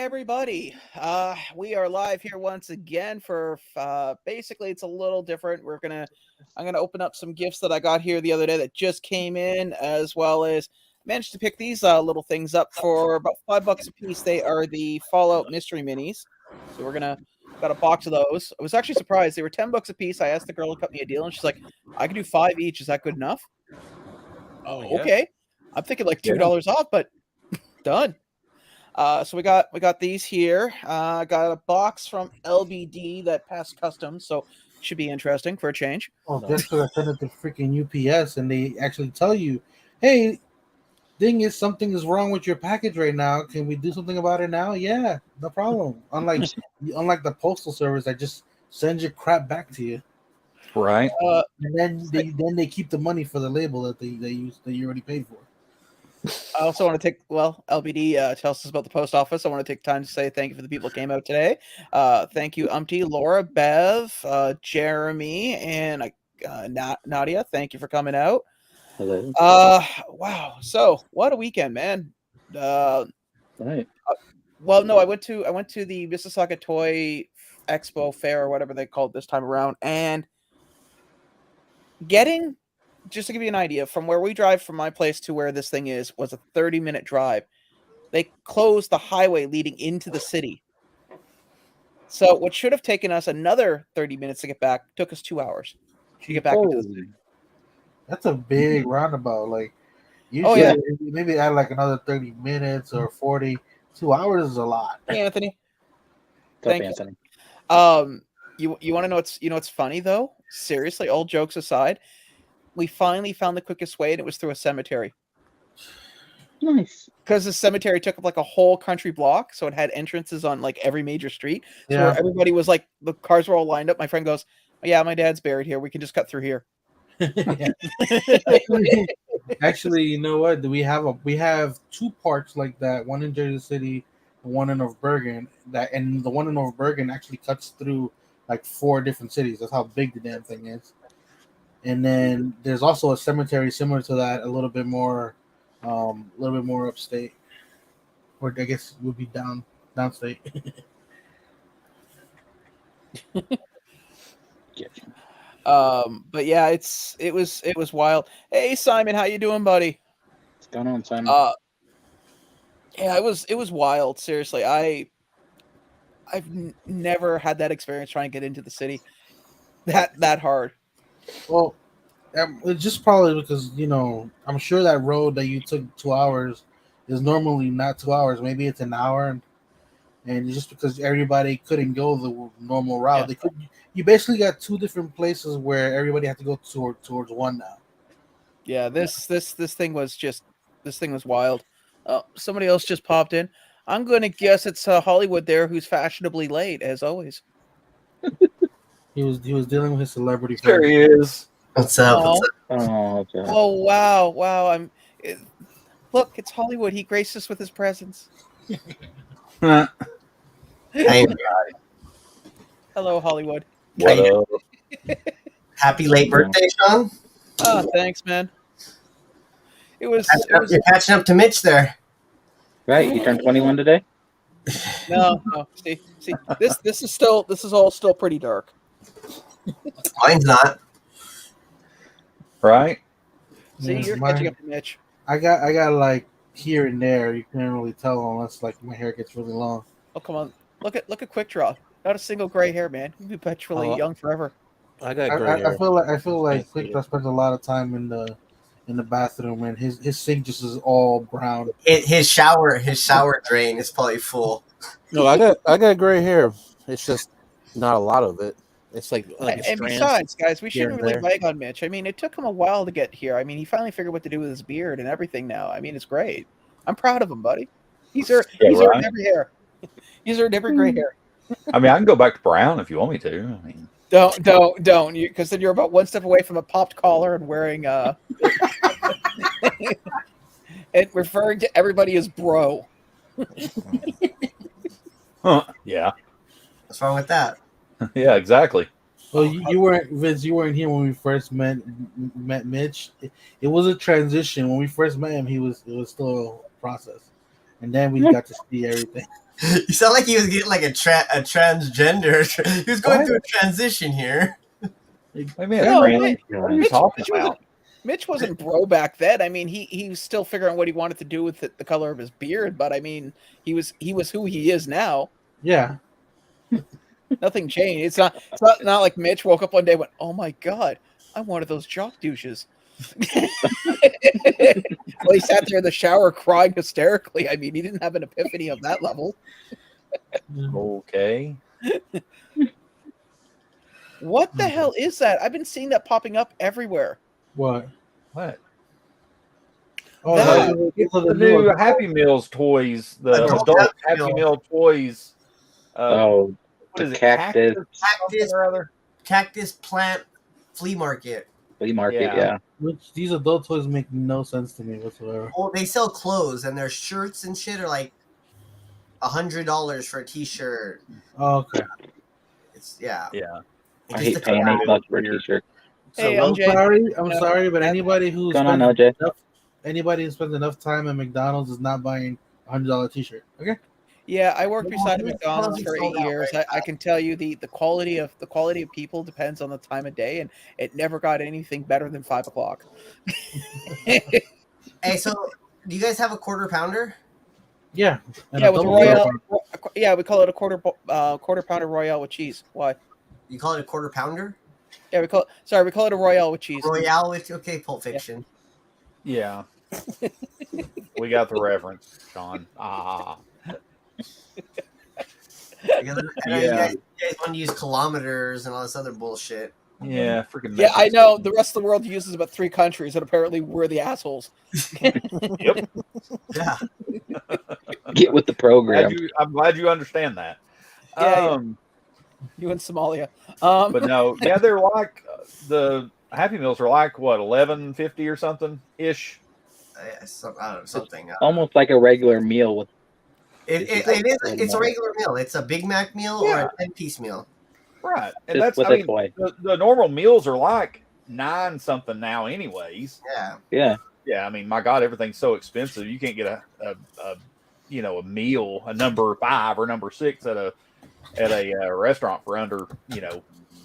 everybody. We are live here once again for basically it's a little different. I'm gonna open up some gifts that I got here the other day that just came in, as well as managed to pick these little things up for about $5 a piece. They are the Fallout mystery minis. So got a box of those. I was actually surprised. They were $10 a piece. I asked the girl to cut me a deal, and she's like, I can do 5 each. Is that good enough? Oh, yeah. Okay. I'm thinking like $2 off, but done. So we got these here. I got a box from LBD that passed customs, so should be interesting for a change. Oh, just because I sent it to freaking UPS and they actually tell you, hey, thing is something is wrong with your package right now. Can we do something about it now? Yeah, no problem. Unlike the postal service that just sends your crap back to you. Right. And then they keep the money for the label that they use that you already paid for. I also want to take, LBD tells us about the post office. I want to take time to say thank you for the people that came out today. Thank you, Umpty, Laura, Bev, Jeremy, and Nadia. Thank you for coming out. Hello. Wow. So what a weekend, man. Right. Well, no, I went to the Mississauga Toy Expo Fair or whatever they called this time around, and just to give you an idea, from where we drive from my place to where this thing is was a 30-minute drive. They closed the highway leading into the city. So what should have taken us another 30 minutes to get back took us 2 hours to get back into the city. That's a big roundabout. Like, usually maybe add like another 30 minutes or 40. 2 hours is a lot. Hey, Anthony. Thank you. You want to know what's funny though? Seriously, all jokes aside, we finally found the quickest way, and it was through a cemetery. Nice. Because the cemetery took up like a whole country block, so it had entrances on like every major street. So Yeah. where everybody was like, the cars were all lined up. My friend goes, "Yeah, my dad's buried here. We can just cut through here." Actually, you know what? We have 2 parts like that. One in Jersey City, and one in North Bergen. And the one in North Bergen actually cuts through like 4 different cities. That's how big the damn thing is. And then there's also a cemetery similar to that, a little bit more upstate, or I guess it would be downstate. But yeah, it was wild. Hey, Simon, how you doing, buddy? What's going on, Simon? Yeah, it was wild. Seriously, I've never had that experience trying to get into the city that hard. Well, it's just probably because, I'm sure that road that you took 2 hours is normally not 2 hours. Maybe it's an hour, and just because everybody couldn't go the normal route, you basically got 2 different places where everybody had to go towards one now. Yeah, this thing was wild. Somebody else just popped in. I'm going to guess it's Hollywood there, who's fashionably late as always. He was dealing with his celebrity. There he is. What's up? Oh, okay. Oh wow! Look, it's Hollywood. He graced us with his presence. Hey, Hello, Hollywood. What up? happy late birthday, Sean. Oh, thanks, man. You're catching up to Mitch there. Right, you turned 21 today? No. See, this is all still pretty dark. Mine's not. Right? See, you're catching up to Mitch. I got like here and there. You can't really tell unless like my hair gets really long. Oh, come on. Look at Quickdraw. Not a single gray hair, man. You'll be perpetually young forever. I got gray hair. I feel like Quickdraw spends a lot of time in the bathroom, and his sink just is all brown. His shower drain is probably full. No, I got gray hair. It's just not a lot of it. It's like and besides, guys, we shouldn't really rag on Mitch. I mean, it took him a while to get here. I mean, he finally figured what to do with his beard and everything now. I mean, it's great. I'm proud of him, buddy. He's earned every hair. He's earned every gray hair. I mean, I can go back to brown if you want me to. I mean, don't, because then you're about one step away from a popped collar and wearing and referring to everybody as bro. Yeah. What's wrong with that? Yeah, exactly. Well, you weren't, Vince. You weren't here when we first met Mitch. It was a transition. When we first met him, it was still a process, and then we got to see everything. You sound like he was getting like a transgender. He was going What? through a transition here. Wait a minute, No, Brandon. What are you talking about? Mitch wasn't bro back then. I mean, he was still figuring out what he wanted to do with the color of his beard, but I mean, he was who he is now. Yeah. Nothing changed. It's not like Mitch woke up one day and went, "Oh my god, I'm one of those jock douches." Well, he sat there in the shower crying hysterically. I mean, he didn't have an epiphany of that level. Okay. What the hell is that? I've been seeing that popping up everywhere. What? What? Oh, That- those are The new Happy Meals toys, the Adult adult Happy Happy Meal. Meal toys. Oh, What is the it? cactus. Something or other? Cactus plant flea market. flea market. Yeah. Yeah. Which these adult toys make no sense to me whatsoever. Well, they sell clothes and their shirts and shit are like $100 for a t-shirt. Oh, okay. It's yeah. Yeah. It I just hate depends. paying $8 for a Weird. t-shirt. Hey, I'm LJ. sorry, but anybody who What's going on, spends LJ? anybody who spends enough time at McDonald's is not buying $100 t-shirt. Okay. Yeah, I worked beside a Well, McDonald's for sold 8 out years. right I can tell you the quality of people depends on the time of day, and it never got anything better than 5 o'clock. Hey, so do you guys have a quarter pounder? Yeah. And Yeah, a with double Royale. quarter Yeah, we call it a quarter pounder Royale with cheese. Why? You call it a quarter pounder? Yeah, we call it a Royale with cheese. Royale with okay, Pulp Fiction. Yeah. We got the reference, Sean. Because I know Yeah. you guys want to use kilometers and all this other bullshit. Yeah, freaking. Yeah, I know. The rest of the world uses about 3 countries, and apparently we're the assholes. Yep. Yeah. Get with the program. I'm glad you understand that. Yeah, You in Somalia. But no, yeah, they're like the Happy Meals are like what, $11.50 or something ish. I don't know, something. Almost like a regular meal with It's a regular meal. It's a Big Mac meal or Yeah. a 10-piece meal. Right, and just that's with I a mean toy. the normal meals are like 9 something now, anyways. Yeah. Yeah. Yeah, I mean, my God, everything's so expensive. You can't get a meal, a number 5 or number 6 at a restaurant for under $8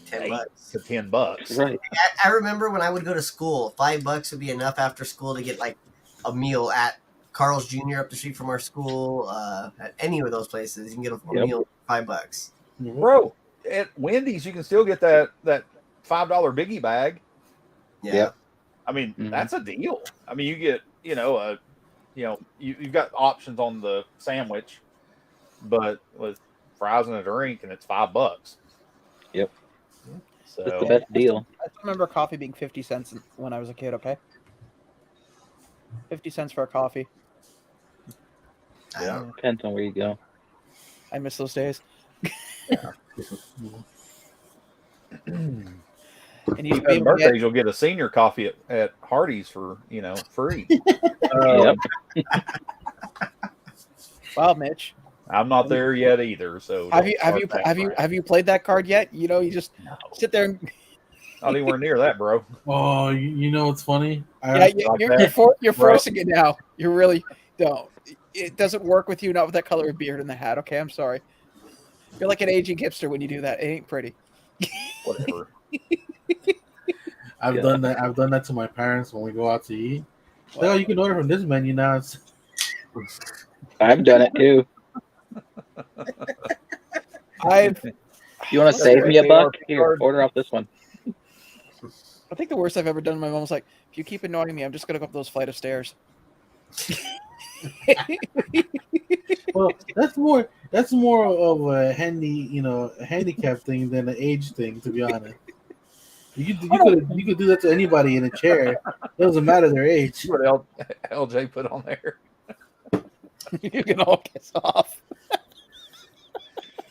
$10. to $10. Right. I remember when I would go to school, $5 would be enough after school to get like a meal at Carl's Jr. up the street from our school. At any of those places, you can get a meal for $5. Bro, at Wendy's you can still get that $5 biggie bag. Yeah. Yep. I mean, Mhm. that's a deal. I mean, you get, you've got options on the sandwich, but with fries and a drink, and it's $5. Yep. So That's the best deal. I still remember coffee being 50 cents when I was a kid, okay? 50 cents for a coffee. yeah. Depends on where you go. I miss those days. And you'd be At able to birthdays, get, you'll get a senior coffee at Hardee's for free. Yep. wow, Mitch. I'm not there yet either. So Have don't you start that crap. have you played that card yet? You know, you just No. sit there and Not anywhere near that, bro. Oh, you know what's funny? like that, you're bro. forcing it now. You really don't. It doesn't work with you, not with that color of beard and the hat. Okay, I'm sorry. You're like an aging hipster when you do that. It ain't pretty. Whatever. I've done that. I've done that to my parents when we go out to eat. Like, oh, you can order from this menu now. It's I've done it too. I've You want to save me a buck? Here, order off this one. I think the worst I've ever done. My mom was like, "If you keep annoying me, I'm just gonna go up those flight of stairs." well, that's more of a handicap thing than an age thing, to be honest. You could do that to anybody in a chair. It doesn't matter their age. What LJ put on there? You can all kiss off.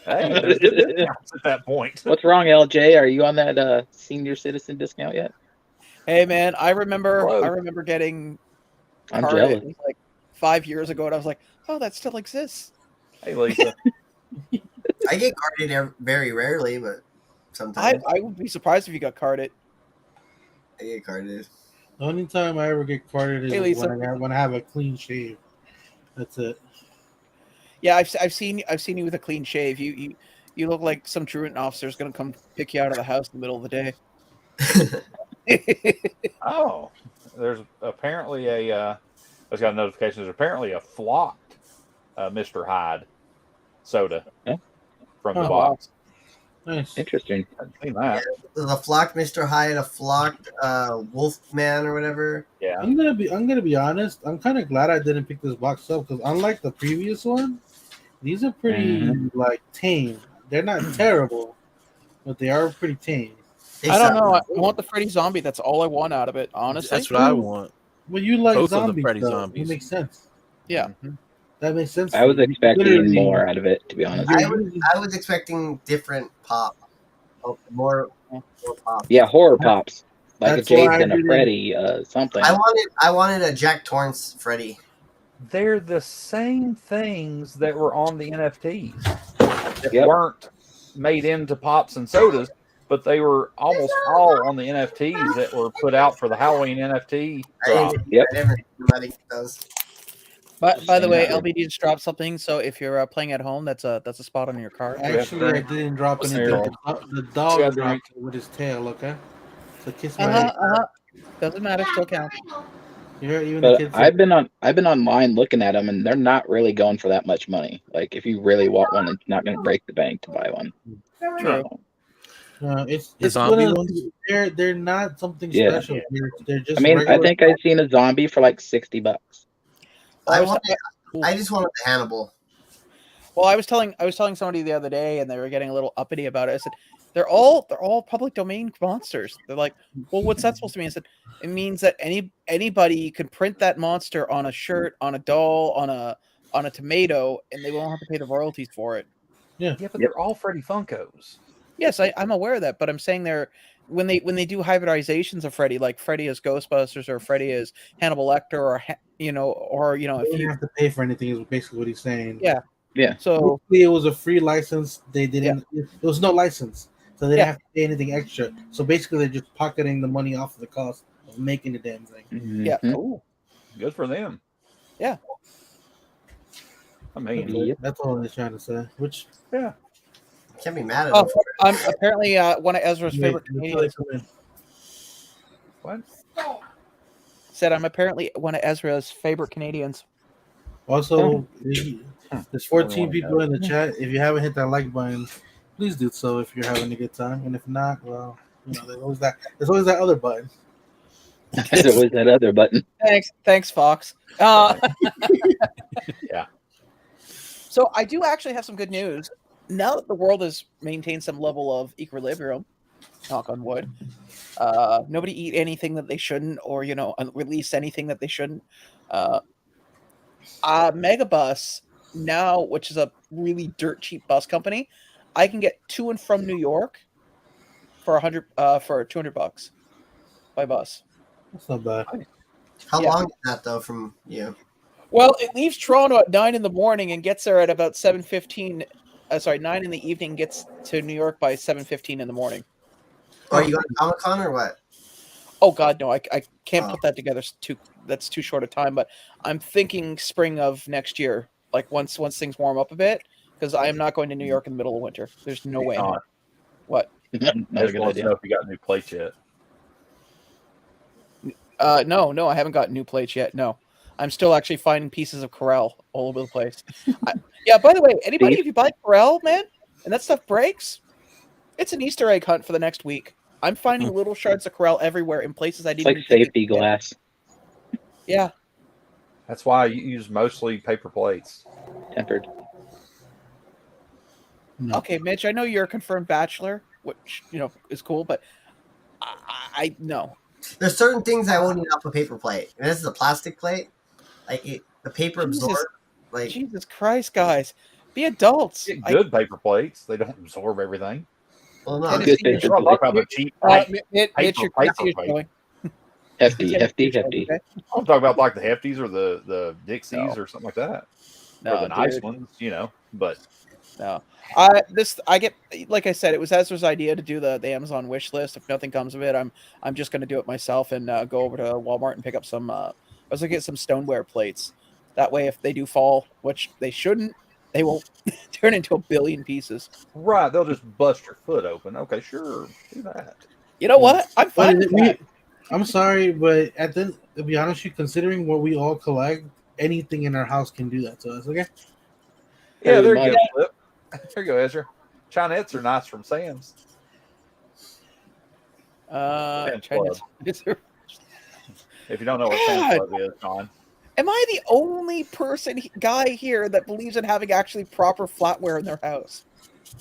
Hey, there's good discounts at that point. What's wrong, LJ? Are you on that senior citizen discount yet? Hey man, I remember Whoa. getting I'm carded jealous. like 5 years ago, and I was like, "Oh, that still exists." Hey, Lisa. I get carded very rarely, but sometimes I would be surprised if you got carded. I get carded. The only time I ever get carded is Hey, Lisa. when I have a clean shave. That's it. Yeah, I've seen you with a clean shave. You look like some truant officer is going to come pick you out of the house in the middle of the day. Oh, there's apparently a. I just got a notification. There's apparently a flocked Mr. Hyde soda Yeah. from the Oh, wow. box. Nice. Interesting. I haven't seen that. The flocked Mr. Hyde, a flocked Wolfman or whatever. Yeah. I'm gonna be honest. I'm kind of glad I didn't pick this box up because unlike the previous one, these are pretty like tame. They're not terrible, but they are pretty tame. They I don't suck. know. I want the Freddy zombie. That's all I want out of it, honestly. That's what I want. Well, you like Both of the zombies, Freddy though. zombies. It makes sense. Yeah. That makes sense. I was for you. expecting Literally, more out of it, to be honest. I was expecting different pop. Oh, more pop. Yeah, horror pops. Like a That's why I Jason, a didn't- Freddy, something. I wanted a Jack Torrance Freddy. They're the same things that were on the NFTs that Yep. weren't made into pops and sodas, but they were almost all on the NFTs that were put out for the Halloween NFT drop. Yep. I never get those. But by the Same way, here. LBD just dropped something. So if you're playing at home, that's a spot on your card. Actually, I didn't drop What's anything. that The dog Yeah, dropped it with his tail. Okay, so kiss my Uh head. huh. Doesn't matter. Still counts. You hear even the But kids. I've been online looking at them, and they're not really going for that much money. Like if you really want one, it's not going to break the bank to buy one. True. It's The it's zombie one of ones? they're not something Yeah. special. They're just. I mean, I regular- think I've seen a zombie for like $60. I just wanted the Hannibal. Well, I was telling somebody the other day, and they were getting a little uppity about it. I said, they're all public domain monsters. They're like, well, what's that supposed to mean? I said, it means that anybody can print that monster on a shirt, on a doll, on a tomato, and they won't have to pay the royalties for it. Yeah, but they're all Freddy Funkos. Yes, I'm aware of that, but I'm saying when they do hybridizations of Freddy, like Freddy as Ghostbusters or Freddy as Hannibal Lecter, or you if don't you have to pay for anything. Is basically what he's saying. Yeah. Yeah. So Basically, it was a free license. They didn't. There was no license, so they didn't Yeah. have to pay anything extra. So basically, they're just pocketing the money off of the cost of making the damn thing. Yeah. Mhm. Ooh, good for them. Yeah. I mean, Yep. That's all they're trying to say. Which yeah. Can't be mad at Oh, them. for it. I'm apparently one of Ezra's favorite until they Canadians. come in. What? Said I'm apparently one of Ezra's favorite Canadians. Also, there's 14 Everyone people in the chat. If you haven't hit that like button, please do so if you're having a good time. And if not, well, there's always that other button. There's always that other button. Thanks, Fox. Yeah. So I do actually have some good news. Now that the world has maintained some level of equilibrium, knock on wood, nobody eat anything that they shouldn't, or release anything that they shouldn't. Megabus now, which is a really dirt cheap bus company, I can get to and from New York for $200 by bus. That's not bad. How Yeah. long is that though from you? Well, it leaves Toronto at 9 in the morning and gets there at about 7:15. 9 in the evening, gets to New York by 7:15 in the morning. Are you going to Comic-Con or what? Oh God, no! I can't Oh. put that together. That's too short a time. But I'm thinking spring of next year, like once things warm up a bit, because I am not going to New York in the middle of winter. There's no way. Not. What? I Not a just good want to idea. know if you got new plates yet. No, I haven't got new plates yet. No, I'm still actually finding pieces of Corel all over the place. Yeah. By the way, anybody, Steve? if you buy Corel, man, and that stuff breaks, it's an Easter egg hunt for the next week. I'm finding little shards of Corel everywhere in places I It's didn't like even think safety it could get. glass. Yeah. That's why you use mostly paper plates. Tempered. No. Okay, Mitch, I know you're a confirmed bachelor, which is cool, but I no. There's certain things I won't eat off a paper plate. And this is a plastic plate. Like the paper Jesus. absorb. Like Jesus Christ, guys, be adults. Get good paper plates. They don't absorb everything. well, no, And Good it's- paper I'm talking about the cheap Mitch, paper your plate. Christy is showing. Hefty. Okay? I'm talking about like the Hefties or the Dixies or something like that. No, or the nice dude, ones, but no. I get, like I said, it was Ezra's idea to do the Amazon wish list. If nothing comes of it, I'm just going to do it myself and go over to Walmart and pick up some. I was looking at some stoneware plates. That way, if they do fall, which they shouldn't, They will turn into a billion pieces. Right, they'll just bust your foot open. Okay, sure, do that. You know what? I'm But fine with that. I'm sorry, but to be honest, with you, considering what we all collect, anything in our house can do that to us. Okay. Yeah, there you much. go, Flip. There you go, Ezra. Chinettes are nice from Sam's. Sam's Chinese. Club. If you don't know what Sam's God. Club is, John. Am I the only guy here that believes in having actually proper flatware in their house?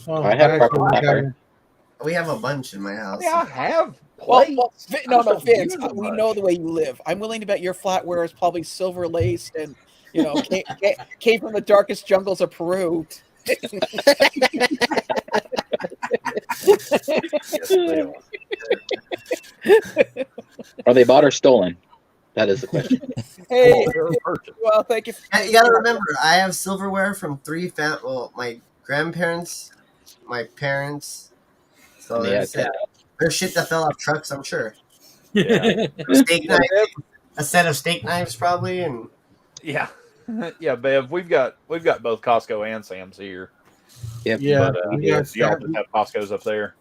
Oh, I have proper actually, flatware. We have a bunch in my I house. mean, I have Well, plates. no, I just don't Vince. use them We much. know the way you live. I'm willing to bet your flatware is probably silver laced and came from the darkest jungles of Peru. Yes, they are. Are they bought or stolen? That is the question. Hey, They're purchased. well, thank you. You gotta remember, I have silverware from my grandparents, my parents. So Yeah, there's shit that fell off trucks, I'm sure. Yeah. Steak knife, a set of steak knives probably, and Yeah. Yeah, Bev, we've got both Costco and Sam's here. Yep. Yeah, But we y'all got just have Costco's up there.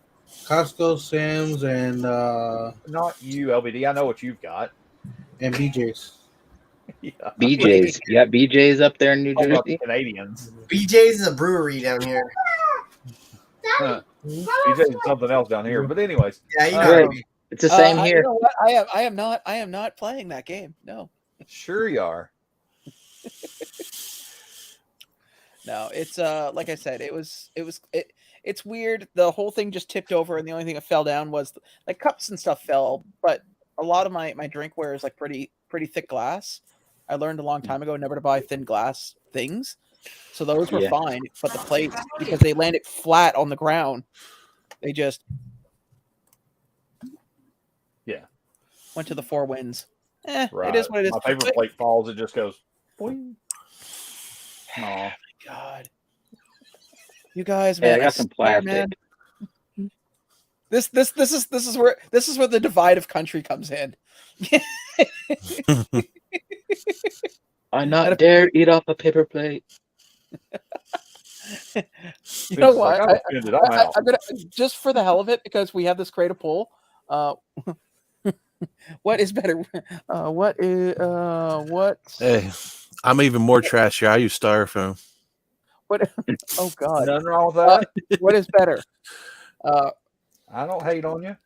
Costco, Sam's, and Not you, LBD. I know what you've got. BJ's. Yeah. BJ's. You got BJ's up there in New Talking about the Jersey? Canadians. BJ's is a brewery down here. BJ's is something else down here. But anyways, Yeah, you know. Right. It's the same You here. know what? I am not playing that game. No. sure you are. No, it's like I said, it's weird. The whole thing just tipped over, and the only thing that fell down was like cups and stuff fell, but a lot of my drinkware is like pretty thick glass. I learned a long time ago never to buy thin glass things, so those were Yeah. fine. But the plates, because they landed flat on the ground, they just went to the four winds. Right. It is what it is. My favorite plate falls. It just goes. Boing. Aw. God, you guys, Hey, man, I got some plastic. man. This is where the divide of country comes in. I not dare eat off a paper plate. You know It's like, what? I'm offended. I'm out. I'm gonna, just for the hell of it, because we have this create a poll. What is better? What? Hey, I'm even more trashy. I use styrofoam. What? Oh God! Nothing wrong with that. What is better? I don't hate on you.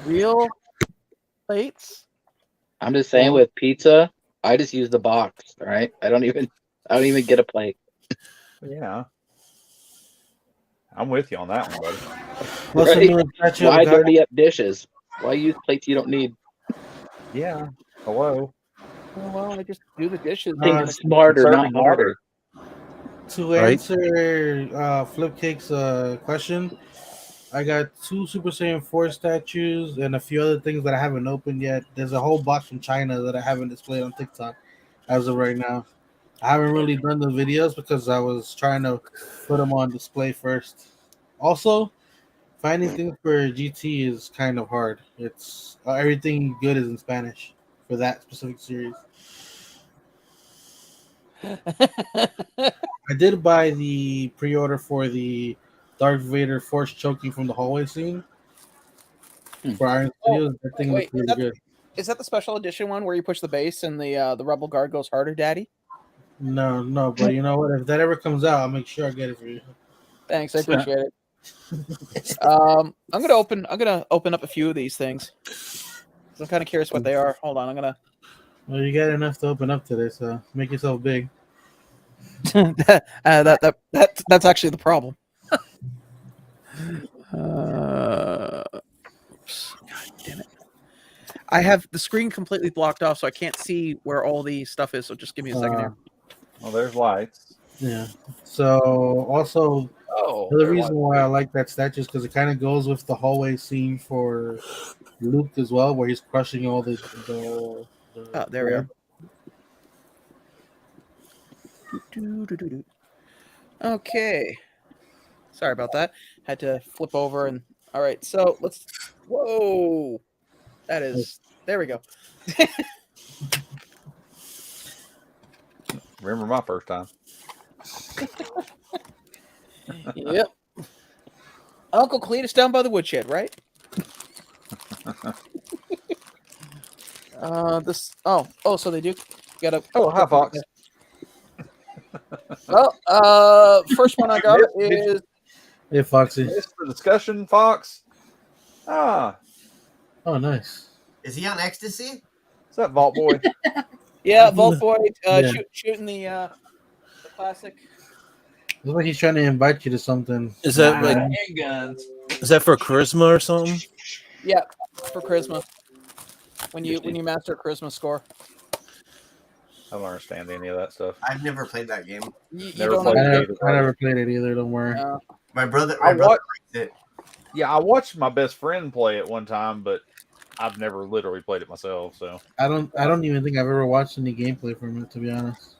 Real plates? I'm just saying, with pizza, I just use the box. All right, I don't even get a plate. Yeah. I'm with you on that one, buddy. What's the Right? newest statue of Why God? dirty up dishes? Why use plates you don't need? Yeah. Hello. Oh, well, I just do the dishes. Think smarter, not Conserving harder. To Right. answer Flipcake's question, I got 2 Super Saiyan 4 statues and a few other things that I haven't opened yet. There's a whole box from China that I haven't displayed on TikTok as of right now. I haven't really done the videos because I was trying to put them on display first. Also, finding things for GT is kind of hard. It's everything good is in Spanish for that specific series. I did buy the pre-order for the Darth Vader force choking from the hallway scene for Iron Studios. That thing wait, looks really good. Is that the special edition one where you push the base and the Rebel Guard goes harder, Daddy? No, but you know what? If that ever comes out, I'll make sure I get it for you. Thanks, I appreciate it. I'm gonna open up a few of these things. I'm kind of curious what they are. Hold on, I'm gonna. Well, you got enough to open up today, so make yourself big. That's actually the problem. God damn it! I have the screen completely blocked off, so I can't see where all the stuff is. So just give me a second here. Well, there's lights. Yeah. So also, Oh. the reason why I like that statue is because it kind of goes with the hallway scene for Luke as well, where he's crushing all the Oh, there we are. Okay. Sorry about that. Had to flip over and all right. So let's. Whoa, that is. There we go. Remember my first time. Yep. Uncle Cletus down by the woodshed, right? This. So they do. Got a. Oh, hi, Fox. Well, first one I got is. Hey, Foxy. Missed the discussion, Fox. Ah, Oh, nice. Is he on ecstasy? is that Vault Boy? Yeah, Vault Boy Yeah. shooting the classic. Looks like he's trying to invite you to something. Is that like handguns? is that for charisma or something? Yeah, for charisma. When you master a charisma score, I don't understand any of that stuff. I've never played that game. you Never don't. played Have, it. I never played it either. Don't worry. My brother I likes watched, it. yeah, I watched my best friend play it one time, but I've never literally played it myself. So I don't even think I've ever watched any gameplay from it, to be honest.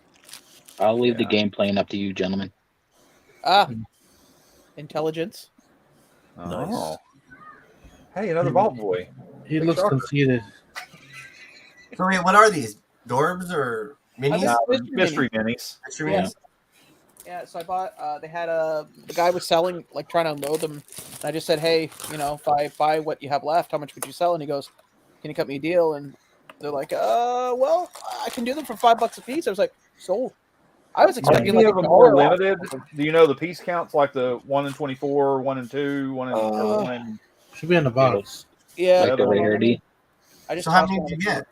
I'll leave the Yeah. game playing up to you, gentlemen. Intelligence. oh, hey, another Vault Boy. He Big looks shocker. conceited. So wait, what are these? Dorms or minis? This- Nah, mystery minis. Mystery Yeah. minis? Yeah, so I bought. They had the guy was selling, like trying to unload them. And I just said, hey, if I buy what you have left, how much would you sell? And he goes, can you cut me a deal? And they're like, well, I can do them for $5 a piece. I was like, sold. I was Are expecting any like of them a more dollar off. limited? Do you know the piece counts, like the 1 in 24, 1 in 2, 1 in or 1 in? Should be in the box. Yeah, Like the hold on, rarity. I just So how tossed many one did of you the- get?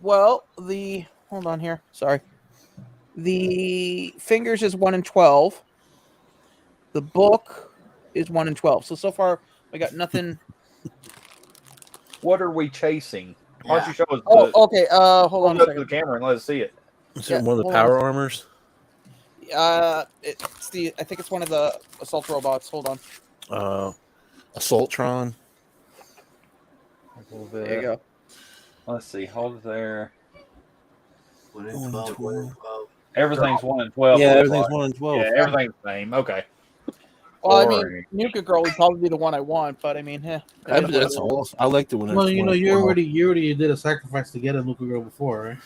Well, hold on here. Sorry. The fingers is 1 in 12. The book is 1 in 12. So far we got nothing. What are we chasing? Why don't you show us? Oh, okay. Hold Hold on a up to the second. camera and let us see it. Is Yeah, it one of the hold on. power armors? It's I think it's one of the assault robots. Hold on. Assaultron. A little bit. There you go. Let's see. Hold it there. 1 1 in 12, 1 in 12. 12. Everything's 1 in 12. Yeah, looks everything's like. 1 in 12. Yeah, everything's the same. Okay. Well, I Boring. mean, Nuka Girl would probably be the one I want, but I mean, That's all. I liked it when Well, it's you 1 know, in you 12. already did a sacrifice to get a Luca girl before, right?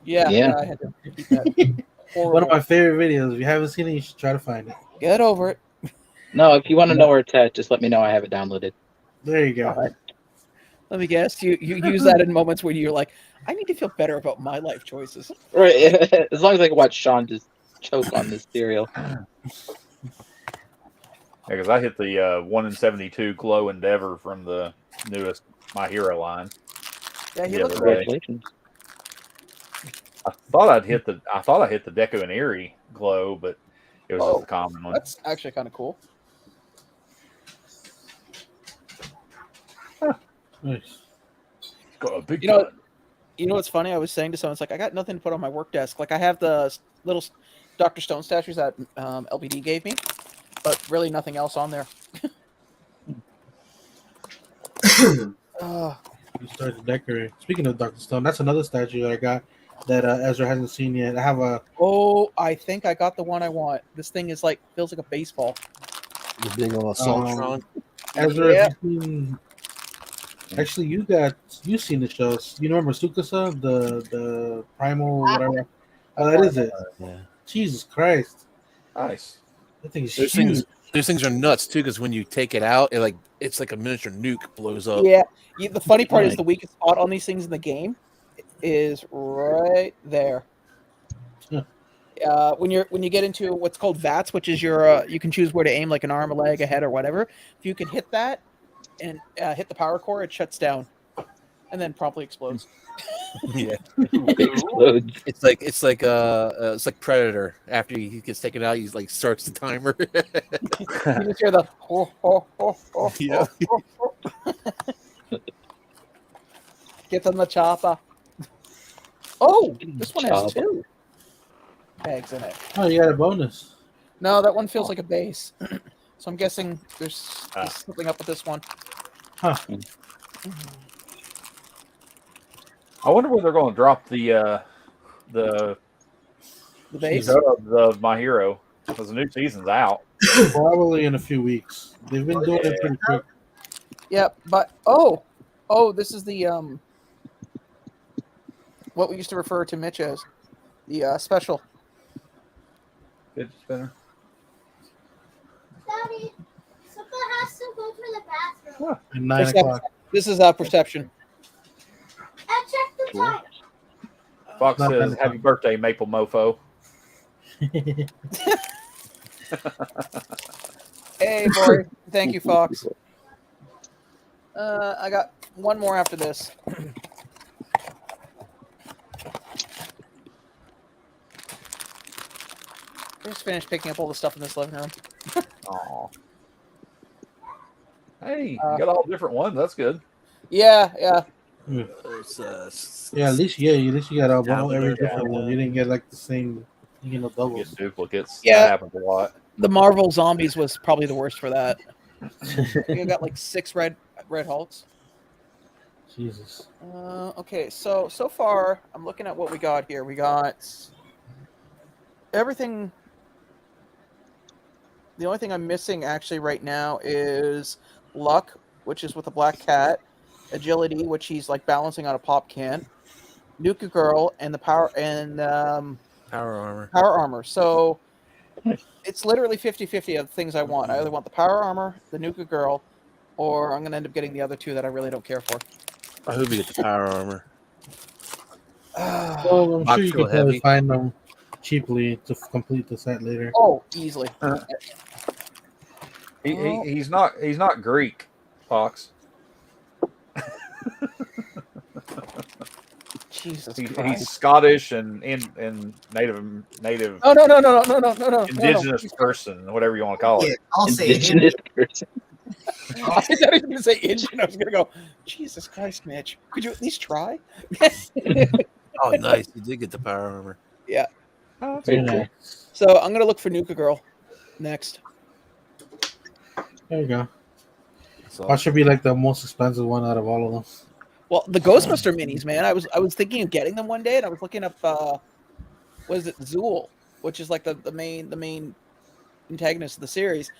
yeah, I had to keep that. One of my favorite videos. If you haven't seen it, you should try to find it. Get over it. No, if you want to know where it's at, just let me know. I have it downloaded. There you go. All right. Let me guess. You use that in moments where you're like, I need to feel better about my life choices. Right. As long as I can watch Sean just choke on this cereal. Yeah, because I hit the 1 in 72 Glow Endeavor from the newest My Hero line. Yeah, he Yeah, looks but great. Congratulations. I thought I hit the Deco and Eerie Glow, but it was just the common one. That's actually kind of cool. Nice. Got a big You know- gun. You know what's funny? I was saying to someone, it's like I got nothing to put on my work desk. Like I have the little Dr. Stone statues that LBD gave me, but really nothing else on there. You start to decorate. Speaking of Dr. Stone, that's another statue that I got that Ezra hasn't seen yet. I have a I think I got the one I want. This thing is like feels like a baseball. The big on Assaultron. Ezra. Yeah. Have you seen, actually, you've seen the shows. You remember Tsukasa, the primal whatever? Oh, that is it. Yeah. Jesus Christ, Nice. that thing is Those huge. things are nuts too, because when you take it out, it's like a miniature nuke blows up. Yeah. The funny part is Right. the weakest spot on these things in the game is right there. Huh. When you get into what's called VATS, which is your you can choose where to aim, like an arm, a leg, a head, or whatever. If you can hit that and hit the power core, it shuts down and then promptly explodes. Yeah. Explodes. It's like Predator. After he gets taken out, he's like starts the timer. You just hear the Yeah. Gets on the chopper. Oh, this one has Chopper. 2 pegs in it. Oh, you got a bonus. No, that one feels like a base. So I'm guessing there's something up with this one. Huh. I wonder where they're going to drop the The base. of My Hero, because the new season's out. Probably in a few weeks. They've been doing it pretty quick. Yeah, but this is the what we used to refer to Mitch as the special. Fidget spinner. Daddy, Suka has to go to the bathroom. At 9 Perception. o'clock. This is perception. And check the time. Fox Not says, bad. "Happy birthday, Maple Mofo." Hey, boy. Thank you, Fox. I got one more after this. I just finished picking up all the stuff in this living room. Aw. Hey, you got all different ones. That's good. Yeah. Yeah, at least you got a one every Tablet, different one. You didn't get like the same, double. Get duplicates. Yeah. That happens a lot. The Marvel Zombies was probably the worst for that. You got like 6 red Hulks. Jesus. Okay, so far I'm looking at what we got here. We got everything. The only thing I'm missing actually right now is Luck, which is with a black cat, Agility, which he's like balancing on a pop can, Nuka Girl, and the power Power armor. power armor. So it's literally 50-50 of things I want. I either want the power armor, the Nuka Girl, or I'm gonna end up getting the other two that I really don't care for. I hope you get the power armor. Well, I'm Box sure you feel can probably heavy. find them cheaply to complete the set later. Oh, easily. He's not Greek, Fox. Jesus He's Christ. Scottish and native Oh no. indigenous person, whatever you want to call Yeah, it. I'll say Indigenous it. person. I thought he was going to say Indian. I was going to go, Jesus Christ, Mitch. Could you at least try? Oh, nice. You did get the power armor. Oh, that's Very cool. nice. So I'm going to look for Nuka Girl next. There you go. So That should be like the most expensive one out of all of them. Well, the Ghostbuster minis, man. I was thinking of getting them one day, and I was looking up, what is it, Zool, which is like the main antagonist of the series.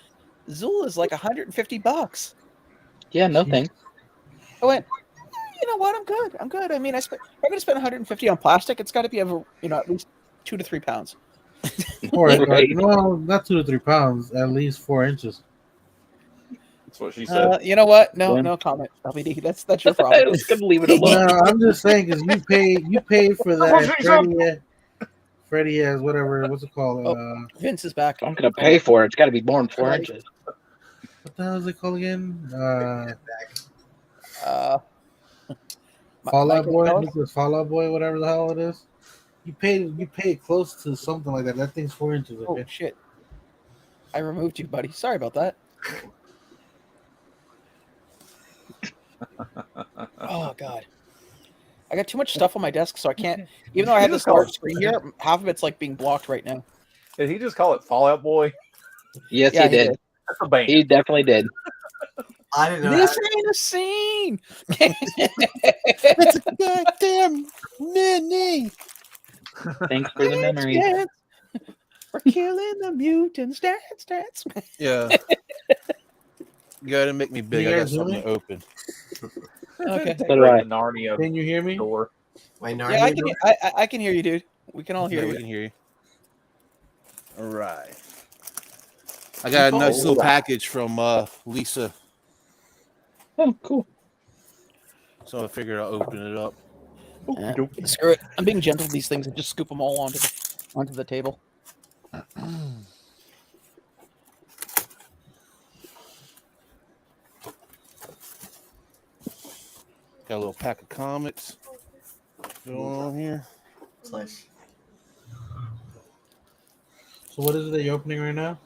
Zool is like $150. Yeah, no thanks. I went, you know what? I'm good. I mean, I'm going to spend $150 on plastic. It's got to be over, at least 2 to 3 pounds. Or Right. well, not 2 to 3 pounds, at least 4 inches. That's what she said. You know what? No Yeah. comment, LBD. That's your I problem. was gonna leave it No, alone. I'm just saying because you paid for that. Freddie has whatever. What's it called? Vince is back. If I'm gonna pay for it. It's got to be more than 4 inches. What the hell is it called again? Fallout Michael Boy, Kelly? Nicholas Fallout Boy, whatever the hell it is. You paid close to something like that. That thing's 4 inches. Oh Okay. shit! I removed you, buddy. Sorry about that. Oh god, I got too much stuff on my desk, so I can't. Even though I have this large screen here, half of it's like being blocked right now. Did he just call it Fallout Boy? Yes, Yeah, he he did. did. That's a band. He definitely did. I didn't know. This ain't a scene. it's a goddamn mini. Thanks for the memory. Dance. We're killing the mutants. Dance. Yeah. You gotta make me big. You I got guys hear something me? to open. Okay. So do I. The Narnia Can you hear me? door. Wait, Yeah, I can hear you, dude. We can all hear Yeah, we you. can hear you. All right. I got a nice Oh, little wow. package from Lisa, Oh, cool. so I figured I'll open it up. Yeah. Screw it. I'm being gentle with these things and just scoop them all onto the table. Got a little pack of comics going on here. Slash. So what is it that you're opening right now?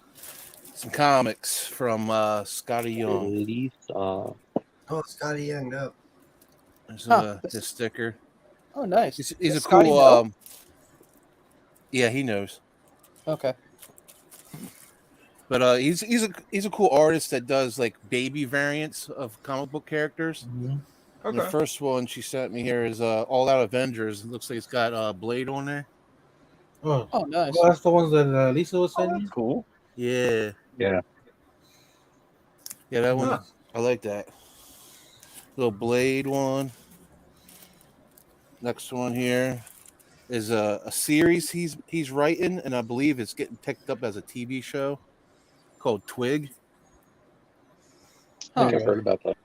Some comics from Scotty Young. Lisa. Oh, Scotty Younged up. There's Huh. this sticker. Oh, nice. He's a Does Scotty cool. know? Yeah, he knows. Okay. But he's a cool artist that does like baby variants of comic book characters. Mm-hmm. And the first one she sent me here is All Out Avengers. It looks like it's got Blade on there. Oh, Oh, nice. well, that's the ones that Lisa was Oh, sending that's you? cool. Yeah. Yeah. Yeah, that one. Huh. I like that. Little Blade one. Next one here. is a series he's writing, and I believe it's getting picked up as a TV show called Twig. I think I've heard about that.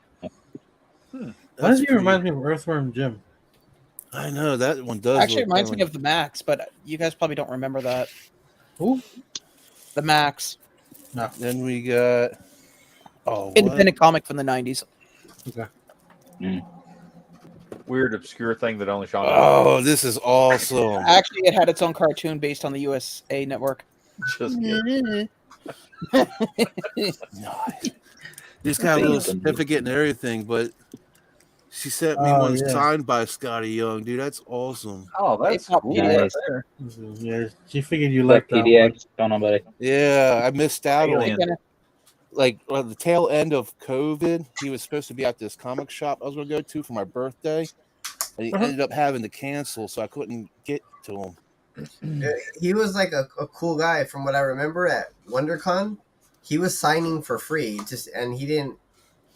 Why does he remind me of Earthworm Jim? I know that one does. Actually, it reminds me of the Max, but you guys probably don't remember that. Who? The Max. No. Then we got independent comic from the 90s. Okay. Weird, obscure thing that only Sean. Oh, this is awesome. Actually, it had its own cartoon based on the USA Network. Just kidding. This got a little certificate and everything, but she sent me one signed by Scotty Young, dude. That's awesome. Oh, that's cool. Nice. Right there. Yeah, she figured you liked that PDX. Going on, buddy. Yeah, I missed out Alien. on the tail end of COVID. He was supposed to be at this comic shop I was going to go to for my birthday, and he ended up having to cancel, so I couldn't get to him. He was like a cool guy from what I remember at WonderCon. He was signing for free,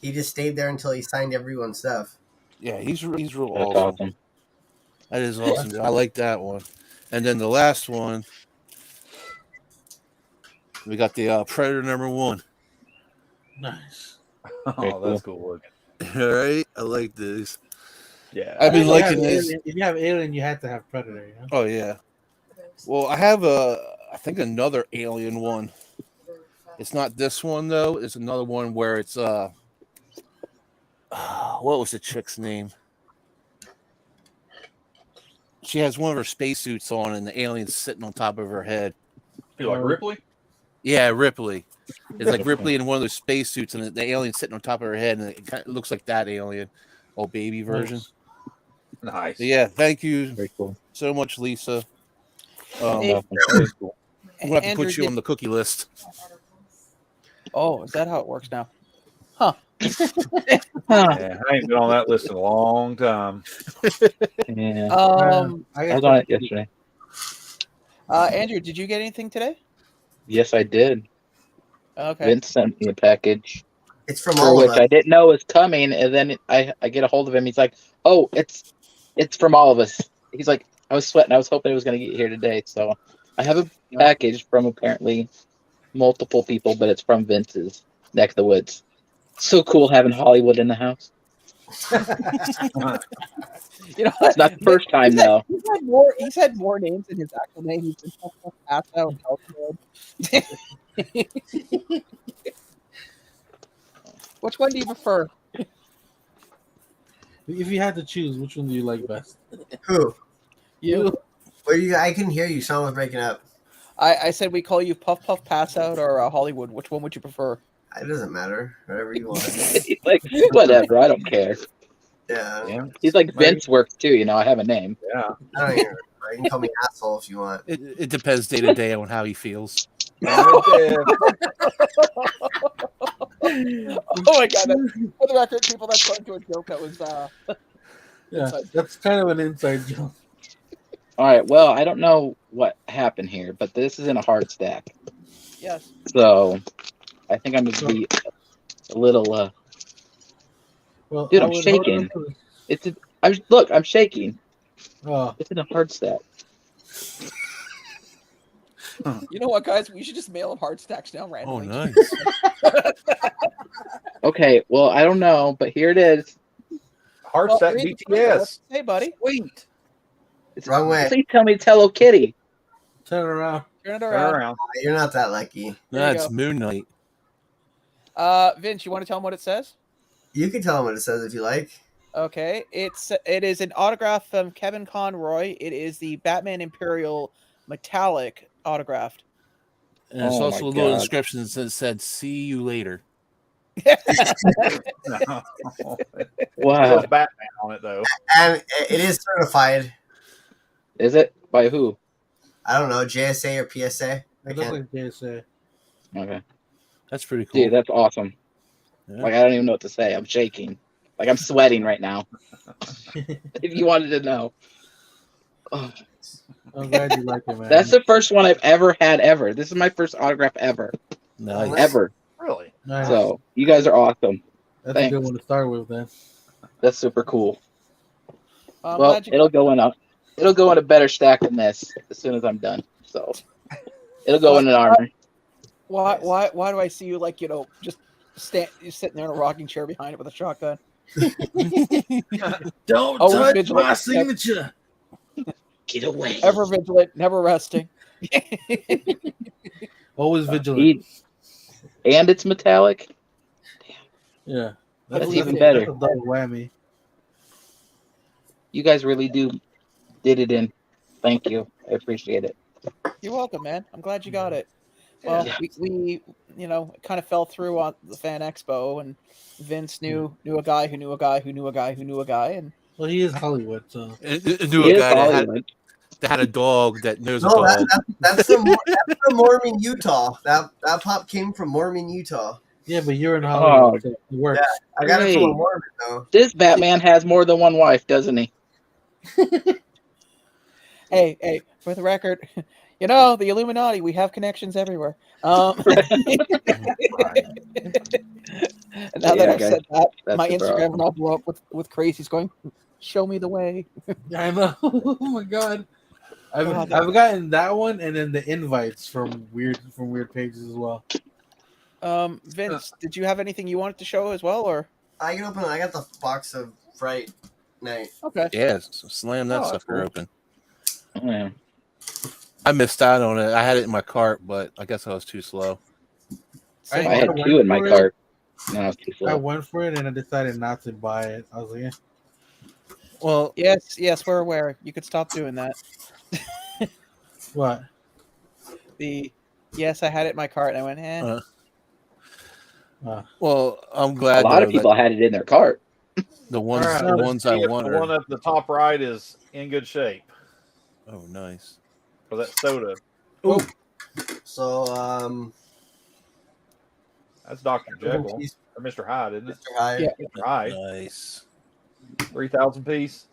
he just stayed there until he signed everyone's stuff. Yeah, he's real That's awesome. awesome. That is awesome. Dude. I like that one. And then the last one, we got the Predator #1. Nice. Oh, that's cool looking. All right, I like this. Yeah, I've been liking this. If you have Alien, you have to have Predator. You know? Oh yeah. Well, I have I think another Alien one. It's not this one though. It's another one where it's what was the chick's name? She has one of her spacesuits on, and the alien's sitting on top of her head. You like Ripley? Yeah, Ripley. It's like Ripley in one of those spacesuits, and the alien's sitting on top of her head, and it kind of looks like that alien, old baby version. Nice. So yeah, thank you Very cool. so much, Lisa. Hey, Very cool. I'm gonna have to Andrew, put you on the cookie list. Oh, is that how it works now? Huh. Yeah, I ain't been on that list in a long time. Yeah. I was on it yesterday. Andrew, did you get anything today? Yes, I did. Okay. Vince sent me a package It's from for all which of us. I didn't know was coming, and then I get a hold of him. He's like, "Oh, it's from all of us." He's like, "I was sweating. I was hoping it was going to get here today." So I have a package from apparently multiple people, but it's from Vince's neck of the woods. So cool having Hollywood in the house. You know, It's not the first time though. He's had more names in his actual name. He's been passed out in Health. Which one do you prefer? If you had to choose, which one do you like best? Who? You. What I couldn't hear you. Sean was breaking up. I said we call you Puff Puff Pass Out or Hollywood. Which one would you prefer? It doesn't matter. Whatever you want. He's like, whatever, I don't care. Yeah. Yeah. He's like Vince works too, you know. I have a name. Yeah. I don't even. You can call me asshole if you want. It depends day to day on how he feels. Oh my god! For the record, people, that's going to a joke that was. Yeah, that's kind of an inside joke. All right, well, I don't know what happened here, but this is in a hard stack. Yes. So I think I'm gonna be a little Well, dude, I I'm would shaking. hold on I'm shaking. Oh, It's in a hard stack. You know what, guys? We should just mail him hard stacks now, Oh, randomly. nice. Okay, well, I don't know, but here it is. Hard Well, stack read it. BTS. Hey, buddy. Sweet. It's, Wrong way. Please tell me it's Hello Kitty. turn around. Turn it Turn around. around. You're not that lucky. There you That's go. Moon Knight. Vince, you want to tell him what it says? You can tell him what it says if you like. Okay, it is an autograph from Kevin Conroy. It is the Batman Imperial metallic autographed. And there's Oh also my a little God. inscription that said, "See you later." No. Wow. Says Batman on it though. And it is certified. Is it? By who? I don't know, JSA or PSA. I It looks can't. like JSA. Okay. That's pretty cool. Dude, that's awesome. Yeah. Like, I don't even know what to say. I'm shaking. Like, I'm sweating right now. If you wanted to know. Oh, I'm glad you like it, man. that's the first one I've ever had ever. This is my first autograph ever. Nice. Ever. Really? nice. So, you guys are awesome. That's thanks. a good one to start with, then. That's super cool. I'm Well, glad you it'll go in a It'll go in a better stack than this as soon as I'm done. So it'll go in an armor. Why do I see you like just you're sitting there in a rocking chair behind it with a shotgun? Don't Always touch vigilant. my signature. Get away. Ever vigilant, never resting. Always vigilant. And it's metallic. Yeah. That's believe even it. better. That's a double whammy. You guys really did it in. Thank you. I appreciate it. You're welcome, man. I'm glad you got it. Well, Yeah. we it kind of fell through on the Fan Expo, and Vince knew a guy who knew a guy who knew a guy who knew a guy, and Well, he is Hollywood, so. I He knew a is guy Hollywood. that had a dog that knows a No, dog. that's from Mormon, Utah. That pop came from Mormon, Utah. Yeah, but you're in Hollywood, so it works. I got it from a Great. Mormon though. This Batman has more than one wife, doesn't he? hey, for the record, the Illuminati, we have connections everywhere. And now that I've guys, said that, that's my the Instagram problem. will all blow up with crazies going, "Show me the way." I know. Oh my god. God. I've gotten that one and then the invites from weird pages as well. Vince, did you have anything you wanted to show as well, or? I got the box of Fright Night. Okay. Yeah, slam that Oh, that's sucker cool. open. Yeah. I missed out on it. I had it in my cart, but I guess I was too slow. I had two in my cart. No, I was too I slow. went for it and I decided not to buy it. I was like, Well, Yes, we're aware. You could stop doing that. what? Yes, I had it in my cart, and I went, eh. well, I'm A glad lot of though, people had it in their cart. that the ones Alright, the let's ones See I if wanted. the one at the top right is in good shape Oh, nice. for that soda. So That's Dr. Jekyll piece, or Mr. Hyde, isn't it? Mr. Hyde. Yeah. Mr. Hyde, Nice. 3,000 piece.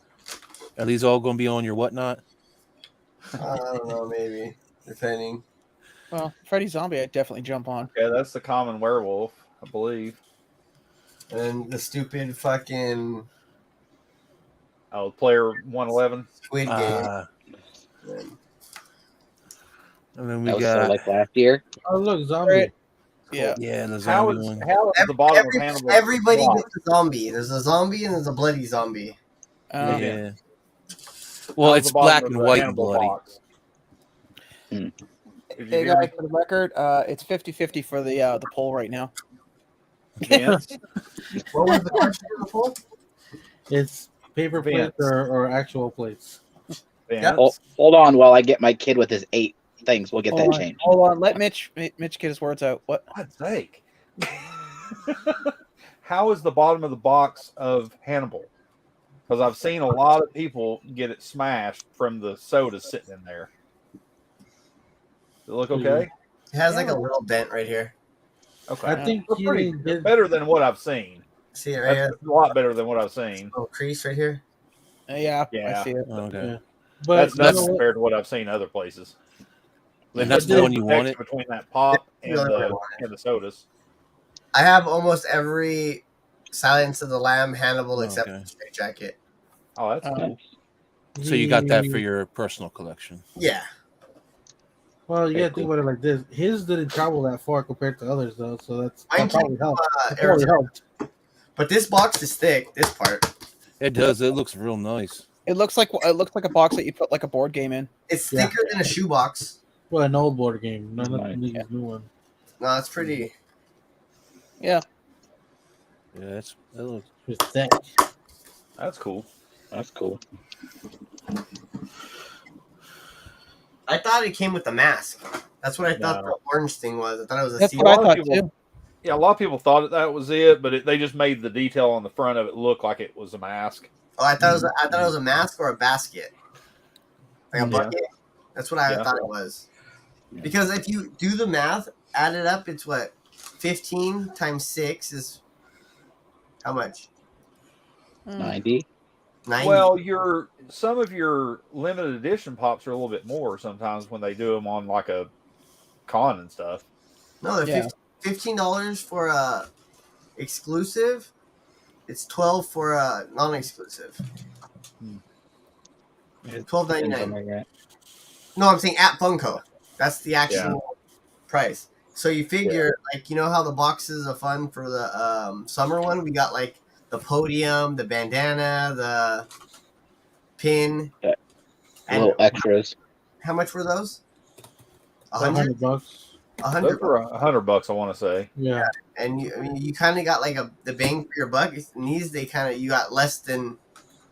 Are these all going to be on your whatnot? I don't know, maybe depending. Well, Freddy Zombie, I'd definitely jump on. Yeah, that's the common werewolf, I believe. And the stupid fucking Player 111. Squid Game. And then we That was got so like last year. Oh, look, zombie. Yeah. yeah, the How zombie is one. the bottom of Hannibal? Everybody block? gets a zombie. There's a zombie and there's a bloody zombie. Yeah. Well, How's it's the bottom black of and the white and Hannibal bloody. box? Did you Hey hear guys, me, for the record, it's 50-50 for the poll right now. Vince? What was the question of the poll? It's paper plates Vince. or actual plates. Vince? Hold on while I get my kid with his 8 things. We'll get that changed. Hold on, let Mitch get his words out. What? God's sake. How is the bottom of the box of Hannibal? Because I've seen a lot of people get it smashed from the soda sitting in there. Does it look okay? It has like a little dent right here. Okay. I think We're he pretty did. better than what I've seen. See it right here? That's a lot better than what I've seen. Little crease right here. Yeah, Yeah. I see it. Okay. Yeah. But That's you nothing know what? compared to what I've seen other places. And that's the There's one you protection wanted? between that pop and the other one I wanted. the sodas. I have almost every Silence of the Lamb Hannibal except Okay. the straight jacket. Oh, that's Um, cool. So you got that for your personal collection. Yeah. Well, you Okay, gotta think about it like this. His didn't travel that far compared to others, though. So that Mine probably came helped. from That probably Arizona. helped. But this box is thick, this part. It does. It looks real nice. It looks like a box that you put like a board game in. It's Yeah. thicker than a shoebox. Well, an old board game, not Right. a new one. No, it's pretty. Yeah. Yeah, that looks. It's thick. That's cool. That's cool. I thought it came with the mask. That's what I thought No. the orange thing was. I thought it was a That's seal. what I lot of thought people- too. Yeah, a lot of people thought that was it, but they just made the detail on the front of it look like it was a mask. Oh, I thought it was a mask or a basket. Like a Yeah. bucket. That's what I Yeah. thought it was. Because if you do the math, add it up, it's what? 15 times 6 is how much? 90. 90. Well, some of your limited edition pops are a little bit more sometimes when they do them on like a con and stuff. No, they're Yeah. $15 for a exclusive. It's 12 for a non-exclusive. $12.99. No, I'm saying at Funko. That's the actual price. So you figure, like, you know how the boxes of fun for the summer one, we got like the podium, the bandana, the pin, and Little extras. how much were those? $100. $100. Those were $100, I want to say. Yeah. And you kind of got like the bang for your buck. And these, you got less than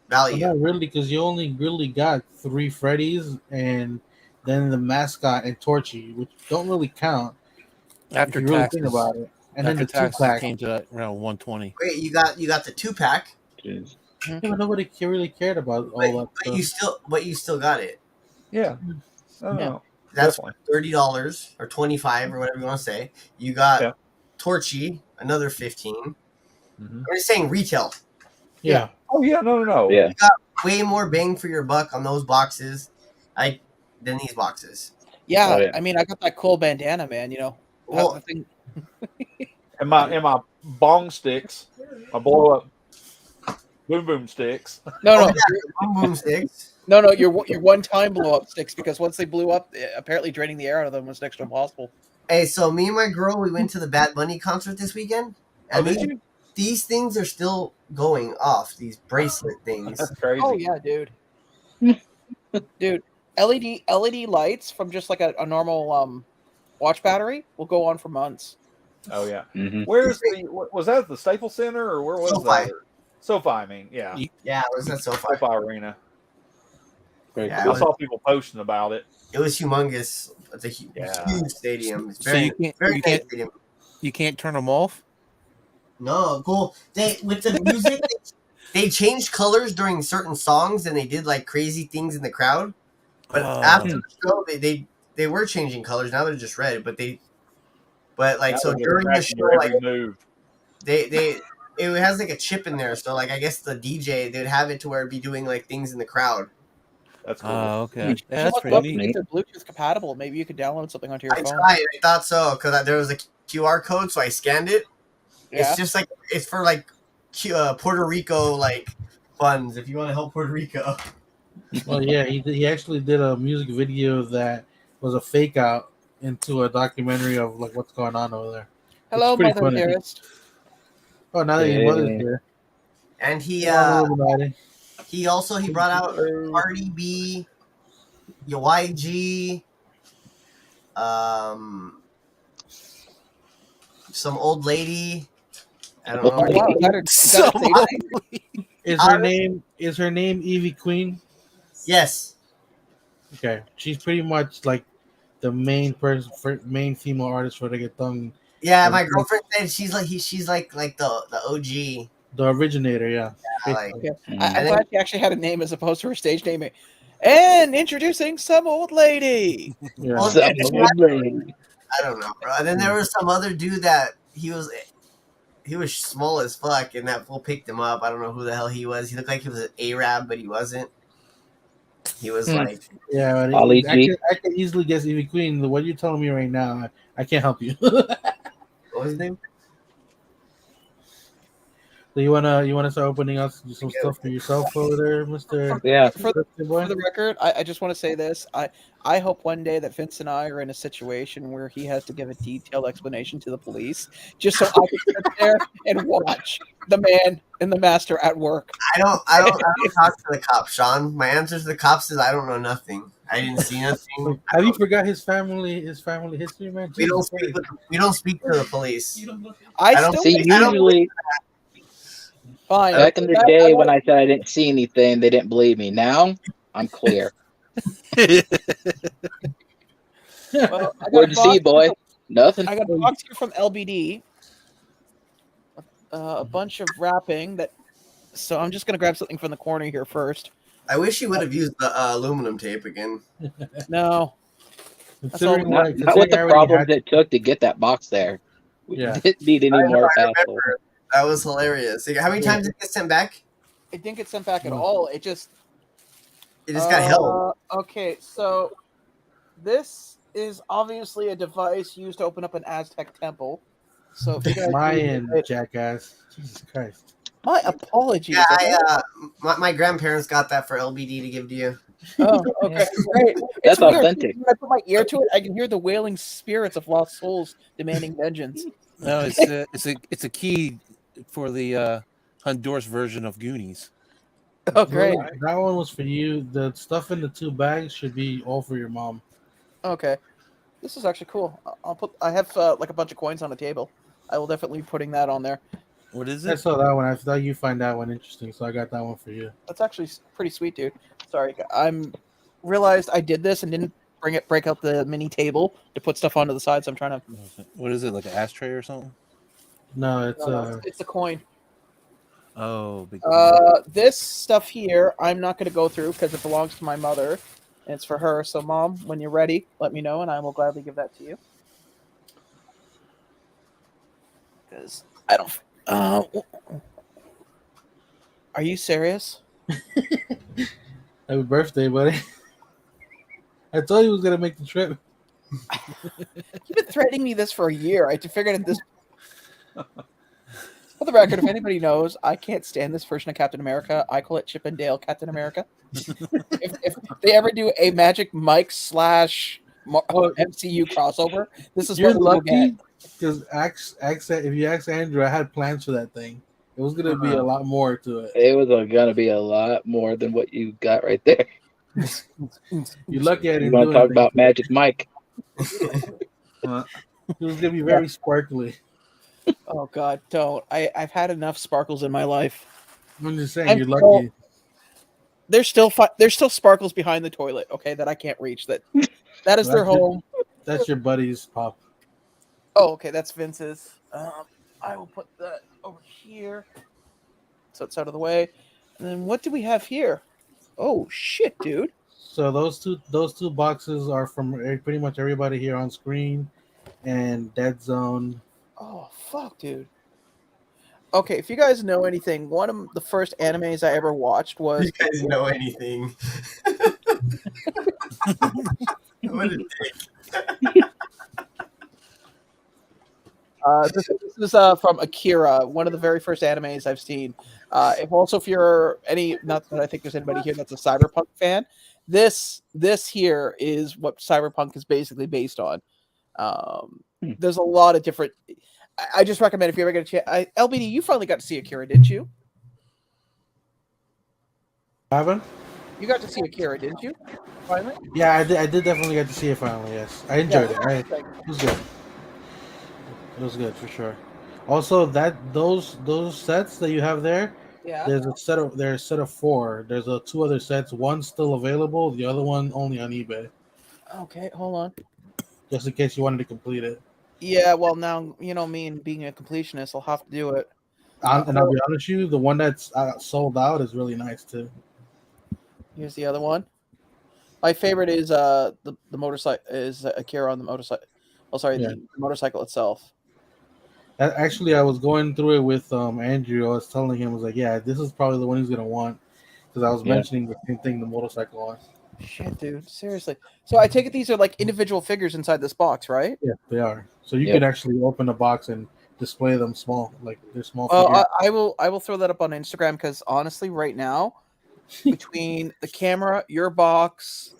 value. Well, not really, because you only really got 3 Freddies and then the mascot and Torchy, which don't really count After if you really taxes, think about it. And then after the taxes 2-pack. came to around 120. Wait, you got the 2-pack, Jeez. Yeah, but nobody really cared about all that stuff. but you still got it. Yeah. Oh, no. That's Definitely. $30 or $25 or whatever you want to say. You got Torchy, another $15. I'm just saying retail. Yeah. Oh yeah, no. Yeah. You got way more bang for your buck on those boxes, than these boxes. Yeah, Oh, yeah. I mean, I got that cool bandana, man. You know, Well, the thing. And my bong sticks, my blow up boom sticks. No, boom sticks. no. Your one-time blow-up sticks, because once they blew up, apparently draining the air out of them was next to impossible. Hey, so me and my girl, we went to the Bad Bunny concert this weekend. Oh, did you? These things are still going off. These bracelet things. That's crazy. Oh yeah, dude. Dude, LED lights from just like a normal watch battery will go on for months. Oh yeah. Mhm. Where's was that the Staples Center or where was SoFi. that? SoFi, I mean, yeah. Yeah, it was that so far. SoFi Arena. Very Yeah, cool. I saw people posting about it. It was humongous. It's a huge stadium. It's very, very nice stadium. You can't turn them off. No, cool. With the music, they changed colors during certain songs, and they did like crazy things in the crowd. But after the show, they were changing colors. Now they're just red. But so during the show, like move. it has like a chip in there. So like I guess the DJ they'd have it to where it'd be doing like things in the crowd. That's cool. Oh, okay. Yeah, That's look pretty up neat. if they're Bluetooth compatible. Maybe you could download something onto your I phone. tried. I thought so because there was a QR code, so I scanned it. Yeah. It's just like it's for like Puerto Rico like funds. If you want to help Puerto Rico. Well, yeah, he actually did a music video that was a fake out into a documentary of like what's going on over there. Hello, It's pretty mother funny. dearest. Oh, now that your mother's here. And he Illuminati. he brought out Cardi B, YG, some old lady. I don't know. Oh, wow, is that her stage name? Is her name Evie Queen? Yes. Okay, she's pretty much like the main main female artist for reggaeton. Yeah, my girlfriend said she's like the OG. The originator, yeah. Like, Okay. I'm glad she actually had a name as opposed to her stage name. And introducing some old lady. Yeah. well, I don't know, bro. And then there was some other dude that he was small as fuck, and that fool picked him up. I don't know who the hell he was. He looked like he was an Arab, but he wasn't. He was like, yeah, but Ali G. I can easily guess Evie Queen. What you're telling me right now, I can't help you. what was his name? So you wanna start opening up some stuff for yourself over there, Mr. Yeah. For the record, I just want to say this. I hope one day that Vince and I are in a situation where he has to give a detailed explanation to the police, just so I can sit there and watch the man and the master at work. I don't talk to the cops, Sean. My answer to the cops is I don't know nothing. I didn't see nothing. Have you forgot his family history, man? We don't speak to the police. I don't still See, usually fine. back in the day when I said I didn't see anything, they didn't believe me. Now I'm clear. Well, What'd you see, boy? Nothing. I got a box here from LBD. A bunch of wrapping that. So I'm just gonna grab something from the corner here first. I wish you would have used the aluminum tape again. No. Considering Not with the problems it took to get that box there. We didn't need any more hassle. That was hilarious. How many times did it get sent back? It didn't get sent back at all. It just got held. Okay, so this is obviously a device used to open up an Aztec temple. So if you guys Mayan jackass. Jesus Christ. my apologies. Yeah, my grandparents got that for LBD to give to you. Oh, okay, great. That's It's weird. authentic. When I put my ear to it, I can hear the wailing spirits of lost souls demanding vengeance. No, it's a key for the Honduras version of Goonies. Oh, great. That one was for you. The stuff in the 2 bags should be all for your mom. Okay, this is actually cool. I'll put. I have like a bunch of coins on the table. I will definitely be putting that on there. What is I it? saw that one. I thought you find that one interesting, so I got that one for you. That's actually pretty sweet, dude. Sorry, I'm realized I did this and didn't break out the mini table to put stuff onto the side. So I'm trying to. What is it, like an ashtray or something? No, it's It's a coin. Oh, big This stuff here, I'm not going to go through because it belongs to my mother, and it's for her. So, Mom, when you're ready, let me know, and I will gladly give that to you. Because I don't. Are you serious? happy birthday, buddy. I told you he was gonna make the trip. You've been threatening me this for a year. I figured at this. For the record, if anybody knows, I can't stand this version of Captain America. I call it Chip and Dale Captain America. if they ever do a Magic Mike / MCU crossover, this is You're what we'll lucky get. because if you ask Andrew, I had plans for that thing. It was gonna be a lot more to it. It was gonna be a lot more than what you got right there. You're lucky I You didn't want do to talk anything about to it. Magic Mike? It was gonna be very sparkly. Oh God, don't! I've had enough sparkles in my life. I'm just saying, I'm you're still- lucky. There's still sparkles behind the toilet. Okay, that I can't reach. That is their home. That's your buddy's pop. Oh, okay, that's Vince's. I will put that over here, so it's out of the way. And then what do we have here? Oh shit, dude! So those two boxes are from pretty much everybody here on screen, and Dead Zone. Oh fuck, dude. Okay, if you guys know anything, one of the first animes I ever watched was. You guys know anything? What a dick. This is from Akira, one of the very first animes I've seen. If you're not that I think there's anybody here that's a cyberpunk fan, this here is what cyberpunk is basically based on. There's a lot of different. I just recommend if you ever get a chance. LBD, you finally got to see Akira, didn't you? Haven't? You got to see Akira, didn't you? Finally. Yeah, I did definitely get to see it finally. Yes, I enjoyed it. It was good. It was good for sure. Also, those sets that you have there, Yeah. there's a set of 4. There's 2 other sets. One's still available. The other one only on eBay. Okay, hold on. Just in case you wanted to complete it. Yeah, well now you know me and being a completionist, I'll have to do it. And I'll be honest with you, the one that's sold out is really nice too. Here's the other one. My favorite is the motorcycle is Akira on the motorcycle. Oh, sorry, Yeah. the motorcycle itself. Actually, I was going through it with Andrew. I was telling him, I was like, yeah, this is probably the one he's gonna want because I was mentioning the same thing, the motorcycle on. Shit, dude, seriously. So I take it these are like individual figures inside this box, right? Yeah, they are. So you could actually open a box and display them small, like they're small. Well, I will throw that up on Instagram because honestly, right now, between the camera, your box,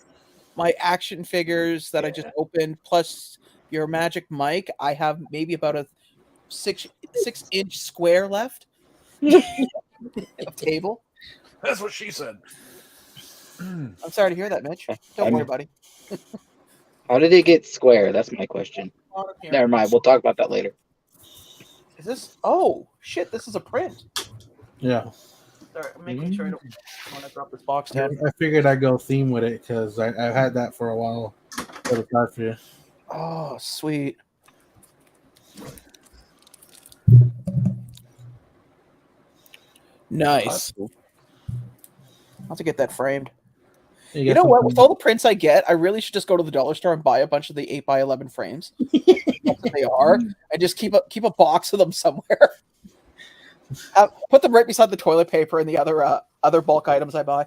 my action figures that I just opened, plus your Magic Mike, I have maybe about a 6-inch square left of table. That's what she said. I'm sorry to hear that, Mitch. Don't worry, buddy. How did it get square? That's my question. Never mind. We'll talk about that later. Is this? Oh shit! This is a print. Yeah. Sorry, I'm making sure I don't want to drop this box down. I figured I'd go theme with it because I've had that for a while. For the card for you. Oh, sweet. Nice. I'll have to get that framed. You know what? With all the prints I get, I really should just go to the dollar store and buy a bunch of the 8x11 frames. They are, and just keep a box of them somewhere. Put them right beside the toilet paper and the other bulk items I buy.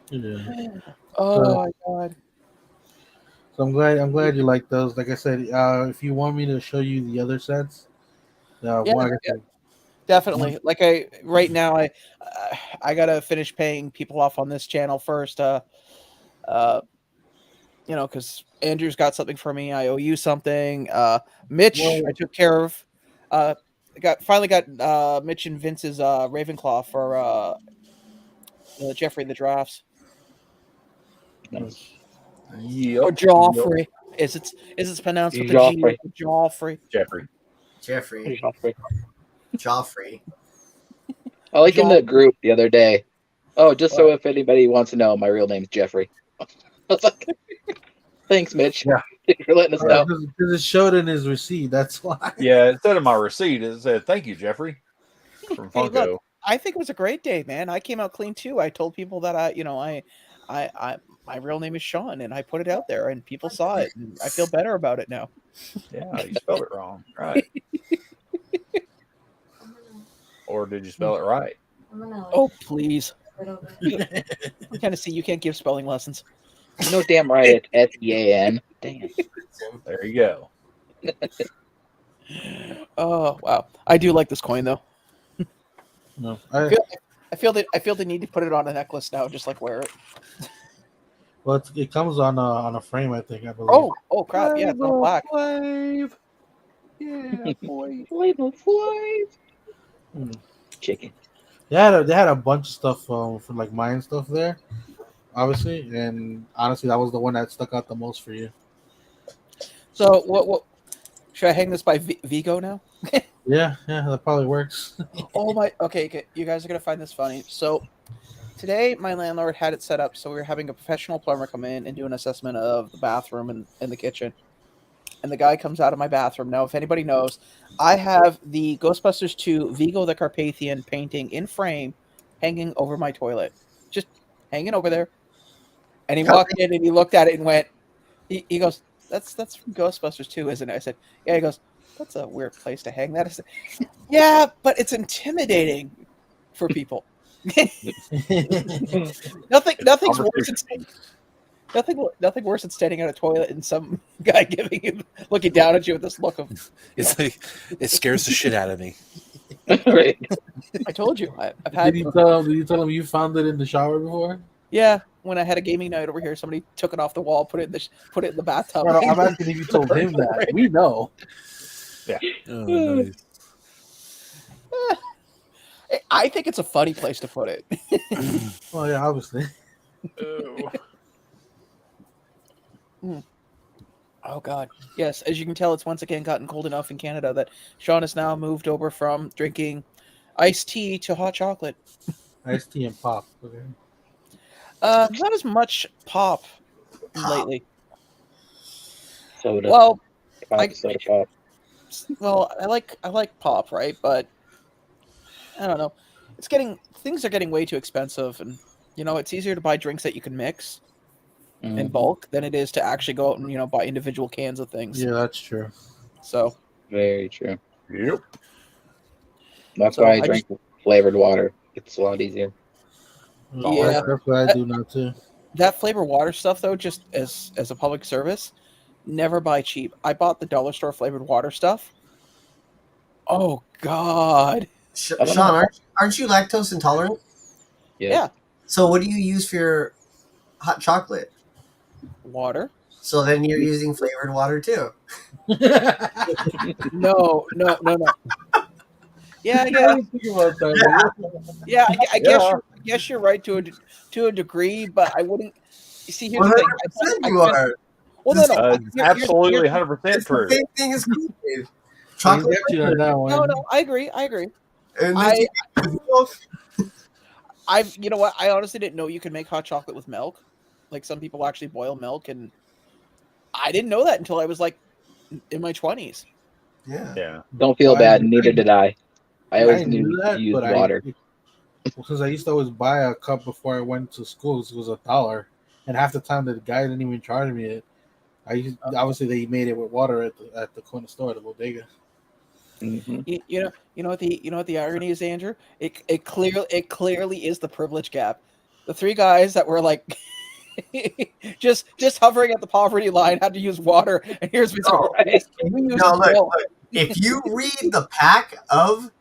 Yeah. Oh my god. So I'm glad you like those. Like I said, if you want me to show you the other sets, Definitely. Like right now, I gotta finish paying people off on this channel first. Because Andrew's got something for me. I owe you something. Mitch, Well- I took care of. Finally got Mitch and Vince's Ravenclaw for Jeffrey the drafts. Nice. Yep. Or Joffrey. Is it pronounced with a G? Joffrey. Joffrey. Jeffrey. Jeffrey. Joffrey. Joffrey. I like in the group the other day. Oh, just so What? if anybody wants to know, my real name's Jeffrey. I was like, thanks, Mitch. Yeah. Thanks for letting us know. Because it showed in his receipt. That's why. Yeah, instead of my receipt, it said, "Thank you, Jeffrey," from Hey, Funko. look. I think it was a great day, man. I came out clean too. I told people that my real name is Sean, and I put it out there, and people saw it, and I feel better about it now. Yeah, you spelled it wrong. Right. Or did you spell it right? Oh, please. I'm kind of see you can't give spelling lessons. No damn right, it's S-E-A-N. Damn. There you go. Oh wow, I do like this coin though. No, I feel the need to put it on a necklace now, just like wear it. well, it comes on a frame, I think. I believe. Oh crap! Yeah, it's all black. Flave. Yeah, boy. Flavor Flav. Hmm. Chicken. They had a bunch of stuff for like mine stuff there, obviously, and honestly, that was the one that stuck out the most for you. So what should I hang this by Vigo now? Yeah, that probably works. Oh my. Okay, you guys are gonna find this funny. So today, my landlord had it set up so we were having a professional plumber come in and do an assessment of the bathroom and the kitchen. And the guy comes out of my bathroom. Now, if anybody knows, I have the Ghostbusters 2 Vigo the Carpathian painting in frame hanging over my toilet. Just hanging over there. And he walked in and he looked at it and went, he goes, that's from Ghostbusters 2, isn't it? I said, yeah. He goes, that's a weird place to hang that. I said, yeah, but it's intimidating for people. Nothing's worse than nothing worse than standing at a toilet and some guy looking down at you with this look of. It's like it scares the shit out of me. Right. I told you, I've had. Did you tell him you found it in the shower before? Yeah, when I had a gaming night over here, somebody took it off the wall, put it in the bathtub. Well, I'm asking if you told him that. We know. Yeah. Oh, nice. I think it's a funny place to put it. Well, yeah, obviously. Oh God, yes. As you can tell, it's once again gotten cold enough in Canada that Sean has now moved over from drinking iced tea to hot chocolate. Iced tea and pop. Okay. Not as much pop lately. Soda. Well, Soda pop. I like pop, right? But I don't know. Things are getting way too expensive, and it's easier to buy drinks that you can mix in bulk than it is to actually go out and buy individual cans of things. Yeah, that's true. So Very true. Yep. That's So why I I drink flavored water. It's a lot easier. Yeah. That's what I do now too. that flavored water stuff, though, just as a public service, never buy cheap. I bought the dollar store flavored water stuff. Oh God. Sean, aren't you lactose intolerant? Yeah. So what do you use for your hot chocolate? Water. So then you're using flavored water too. No. Yeah, I guess you're right to a degree, but I wouldn't. You see, here's the thing. 100% you are. Well, no. Absolutely 100% It's true. the same thing as Kool-Aid. Chocolate. No, I agree. And You know what? I honestly didn't know you could make hot chocolate with milk. Like some people actually boil milk, and I didn't know that until I was like in my 20s. yeah. Don't feel bad. Neither did I. I always knew knew that, to use but water. Because I used to always buy a cup before I went to school. It was $1, and half the time the guy didn't even charge me it. Obviously they made it with water at the corner store, the bodega. Mm-hmm. You know what the irony is, Andrew? It clearly is the privilege gap. The three guys that were like just hovering at the poverty line had to use water, and here's what's Look, if you read the pack of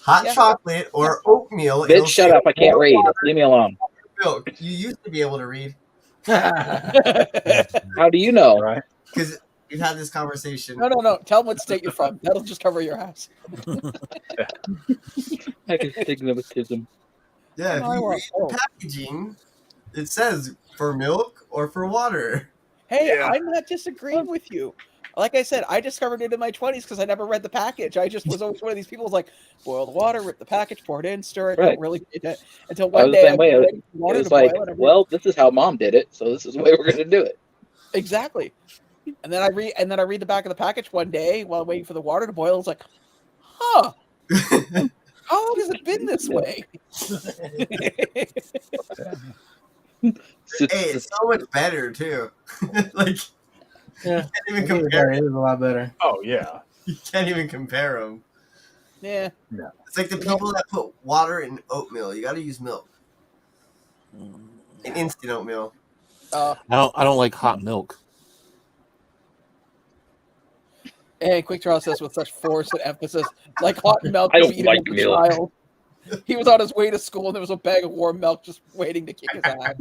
hot Yeah. chocolate or oatmeal. Bitch, shut up! I can't read. Leave me alone. Milk. You used to be able to read How do you know? Right? because we've had this conversation. No. Tell them what state you're from. That'll just cover your ass. I can stigmatism. Yeah, if No, I you won't. read the packaging, it says for milk or for water. Hey, Yeah. I'm not disagreeing with you. Like I said, I discovered it in my 20s because I never read the package. I just was always one of these people who's like, boil the water, rip the package, pour it in, stir it, Right. don't really get it. Until I one was the day same way. was It waiting for water was to like, boil. And I well, this is how mom did it, so this is the way we're gonna do it. exactly. And then I read the back of the package one day while waiting for the water to boil. It's like, huh, how long has it been this way? Hey, it's so much better too. Like Yeah, you can't even compare. it is a lot better. Oh yeah. You can't even compare them. Yeah. It's like the people that put water in oatmeal. You got to use milk. An instant oatmeal. I don't like hot milk. And Quickdraw says with such force and emphasis, like hot milk. I was don't eaten like as a milk. child. He was on his way to school and there was a bag of warm milk just waiting to kick his ass.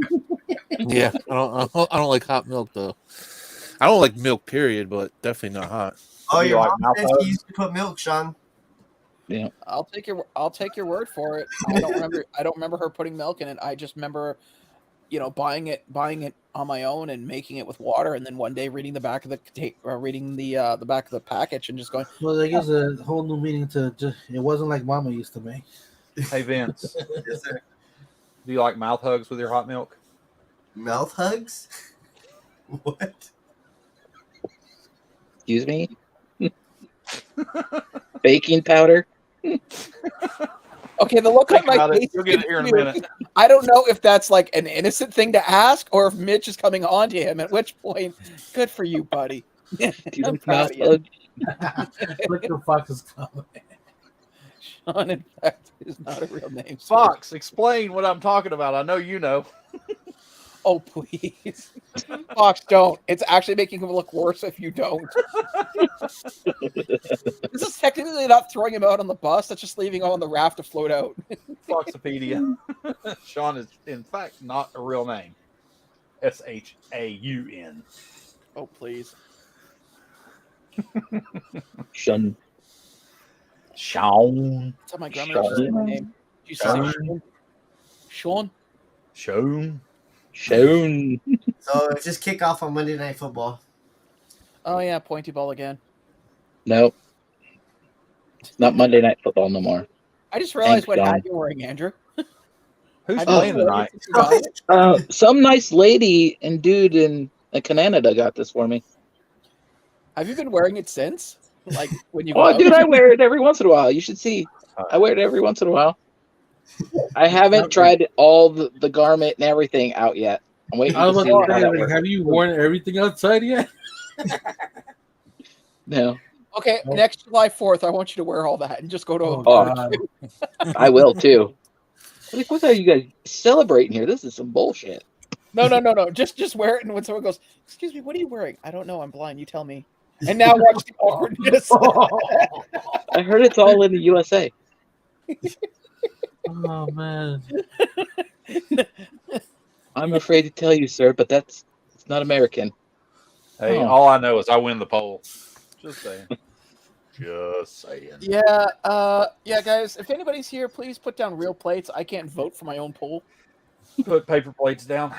Yeah, I don't like hot milk though. I don't like milk, period, but definitely not hot. Oh, You your like mom mouth says hugs? you used to put milk, Sean. Yeah. I'll take your word for it. I don't remember her putting milk in it. I just remember, buying it on my own and making it with water, and then one day reading the back of the back of the package and just going, Well, that gives a whole new meaning to just. It wasn't like Mama used to make. Hey Vince, Yes, sir. do you like mouth hugs with your hot milk? Mouth hugs? What? Excuse me. Baking powder. okay, the look on Think my about face. it. You'll get it here in a minute. I don't know if that's like an innocent thing to ask or if Mitch is coming on to him. At which point, good for you, buddy. Do you I'm like proud mouth of you. hug? What the fuck is coming? Sean, in fact, is not a real name. sir. Fox, explain what I'm talking about. I know you know. Oh, please. Fox, don't. It's actually making him look worse if you don't. This is technically not throwing him out on the bus. That's just leaving him on the raft to float out. Foxopedia. Sean is, in fact, not a real name. Shaun. Oh, please. Shun. Sean. That's how my grandma used to say my name. She used to say Sean. Sean. Sean. Shown. So it's just kick off on Monday Night Football. Oh, yeah, pointy ball again. Nope. It's not Monday Night Football no more. I just realized Thanks, what John. hat you're wearing, Andrew. Who's Have you playing been tonight? wearing it since you got it? Some nice lady and dude in Canada got this for me. Have you been wearing it since? Like when you? Oh, dude, I wear it every once in a while. You should see. I wear it every once in a while. I haven't tried all the garment and everything out yet. I'm waiting I was to see about to how say, that like, works. have you worn everything outside yet? No, Okay, next July 4th, I want you to wear all that and just go to a Oh, barbecue. God. I will too. Like, what are you guys celebrating here? This is some bullshit. No. Just wear it, and when someone goes, "Excuse me, what are you wearing?" I don't know. I'm blind. You tell me. And now watch the awkwardness. I heard it's all in the USA. Oh man. I'm afraid to tell you, sir, but it's not American. Hey, Oh. all I know is I win the poll. Just saying. Just saying. Yeah, guys. If anybody's here, please put down real plates. I can't vote for my own poll. Put paper plates down.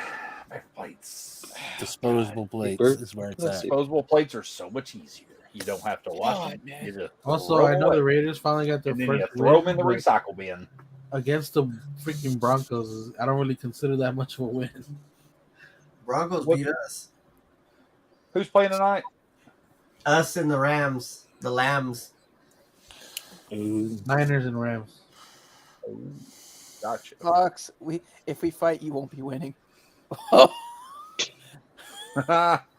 Paper plates. Disposable plates Paper. is where it's at. Disposable plates are so much easier. You don't have to wash God, them. man. You just Also, throw I them know away. the Raiders finally got their And then first you throw them in win, the but recycle bin. against the freaking Broncos. I don't really consider that much of a win. Broncos What- beat us. Who's playing tonight? Us and the Rams. The Lambs. Niners and Rams. Gotcha. Fox, if we fight, you won't be winning. Why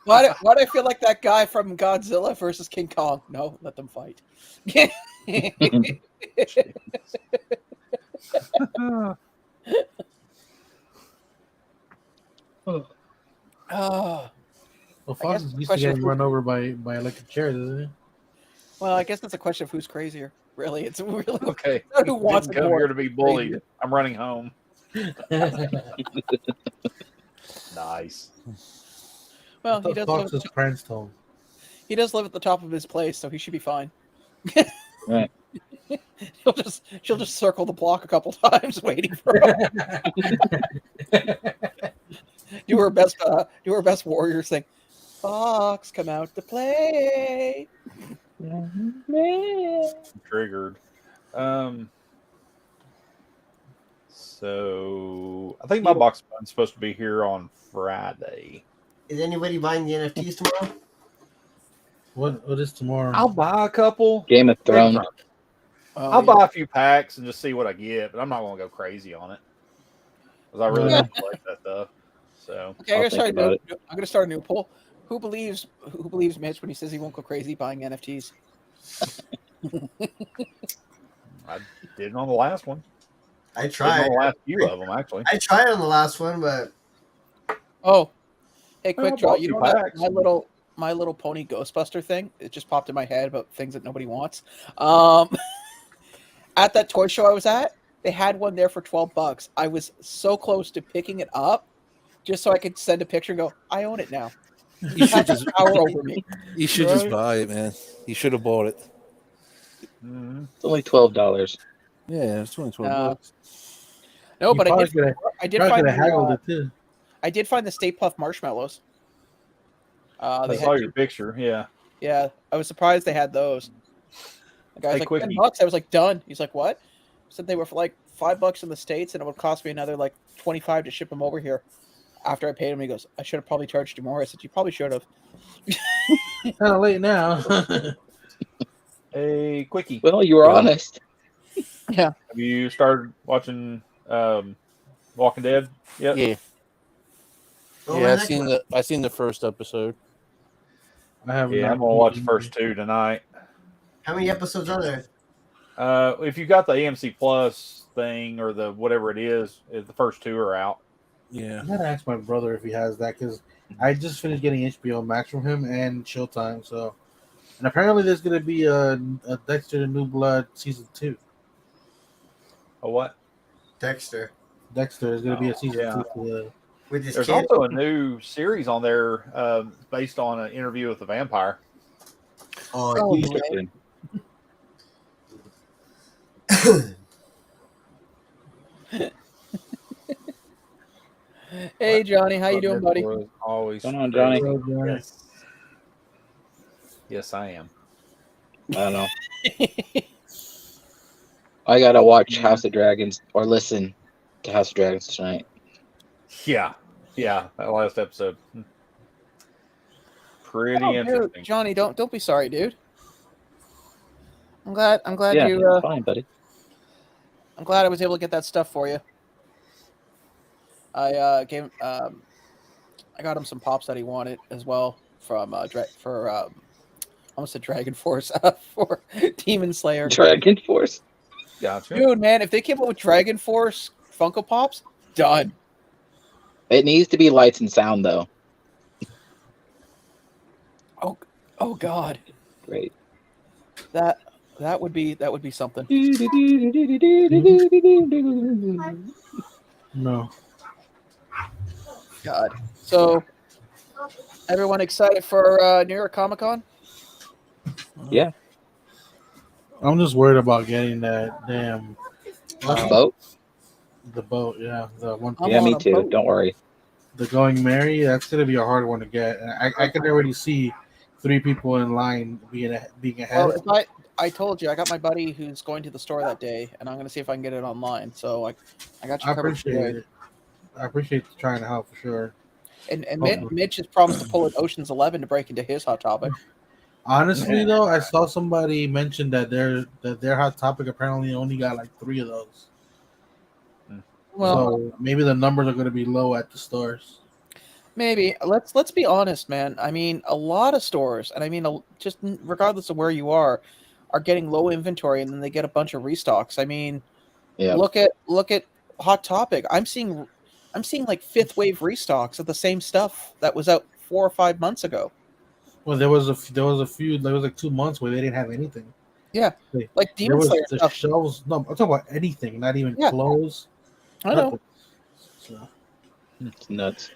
do I feel like that guy from Godzilla versus King Kong? No, let them fight. Oh, Well, I guess Fox is the used to question getting is- run over by electric chairs, isn't he? Well, I guess that's a question of who's crazier. Really, it's really Okay. not who wants Didn't it come more. here to be bullied. I'm running home. Nice. Well, he does. Live Fox at is the, pranced home. he does live at the top of his place, so he should be fine. Right. She'll just circle the block a couple times, waiting for him. Do her best Warriors thing. Fox, come out to play. Triggered. So I think my box is supposed to be here on Friday. Is anybody buying the NFTs tomorrow? What is tomorrow? I'll buy a couple. Game of Thrones. Oh, I'll yeah. buy a few packs and just see what I get, but I'm not going to go crazy on it because I really don't collect that stuff. So Okay, I'll think about I'm going to start a new poll. Who believes Mitch when he says he won't go crazy buying NFTs? I did it on the last one. I Did it tried. on the last few of them actually. I tried on the last one, but Oh, hey, Well, I quick draw. bought You two know that packs. My Little Pony Ghostbuster thing? It just popped in my head about things that nobody wants. At that toy show I was at, they had one there for $12. I was so close to picking it up, just so I could send a picture and go, "I own it now." You should Have just power over me. you should just Right. buy it, man. You should have bought it. Mhm. It's only $12. Yeah, it's only $12 No. bucks. No, You but I probably did. coulda- I did probably find coulda haggled the, it too. I did find the Stay Puft marshmallows. They I had saw your picture. Yeah. Yeah, I was surprised they had those. The guy was Hey, like, Quickie. $10. I was like, done. He's like, what? Said they were for like $5 in the States, and it would cost me another like 25 to ship them over here. After I paid him, he goes, I should have probably charged you more. I said, you probably should have. Kind of late now. Hey, Quickie. Well, you were honest. Have you started watching Walking Dead yet? Yeah, oh, yeah. man, I seen the first episode. I have Yeah, I'm gonna watch the first two tonight. how many episodes are there? If you got the AMC Plus thing or the whatever it is, the first two are out. Yeah, I gotta ask my brother if he has that because I just finished getting HBO Max from him and Showtime. So, and apparently there's gonna be a Dexter the New Blood season 2. A what? Dexter Dexter is gonna be a Oh, season yeah. 2 for the. with his There's kid. also a new series on there based on an interview with the vampire. Oh, Oh, he- Interesting. Hey, Johnny, how you doing, buddy? Was always What's going on, Johnny? crazy. Yes, I am. I don't know. I gotta watch House of Dragons or listen to House of Dragons tonight. Yeah, that last episode. Pretty Oh, dude, interesting. Johnny, don't be sorry, dude. I'm glad Yeah, you. fine, buddy. I'm glad I was able to get that stuff for you. I got him some pops that he wanted as well from almost a Dragon Force for Demon Slayer. Dragon Force. Gotcha. Dude, man, if they came up with Dragon Force Funko Pops, done. It needs to be lights and sound though. Oh God, Great. that would be something. No. God. So, everyone excited for New York Comic Con? Yeah. I'm just worried about getting that damn Boat. the boat. Yeah, the one. I'm Yeah, on me a too. boat. Don't worry. The Going Merry. That's gonna be a hard one to get. And I can already see 3 people in line being ahead. Well, if I told you, I got my buddy who's going to the store that day, and I'm going to see if I can get it online. So I got you I covered appreciate today. it. I appreciate trying to help for sure. And Oh. Mitch has promised to pull an Ocean's 11 to break into his Hot Topic. Honestly, though, I saw somebody mention that their Hot Topic apparently only got like 3 of those. Well, So maybe the numbers are going to be low at the stores. maybe. Let's be honest, man. I mean, a lot of stores, and I mean, just regardless of where you are getting low inventory, and then they get a bunch of restocks. I mean, Yeah. look at Hot Topic. I'm seeing like 5th wave restocks of the same stuff that was out 4 or 5 months ago. Well, there was like 2 months where they didn't have anything. Yeah, They- like There Demon was Slayer the stuff. shelves. No, I'm talking about anything, not even Yeah. clothes. I know. Nothing. So, It's nuts.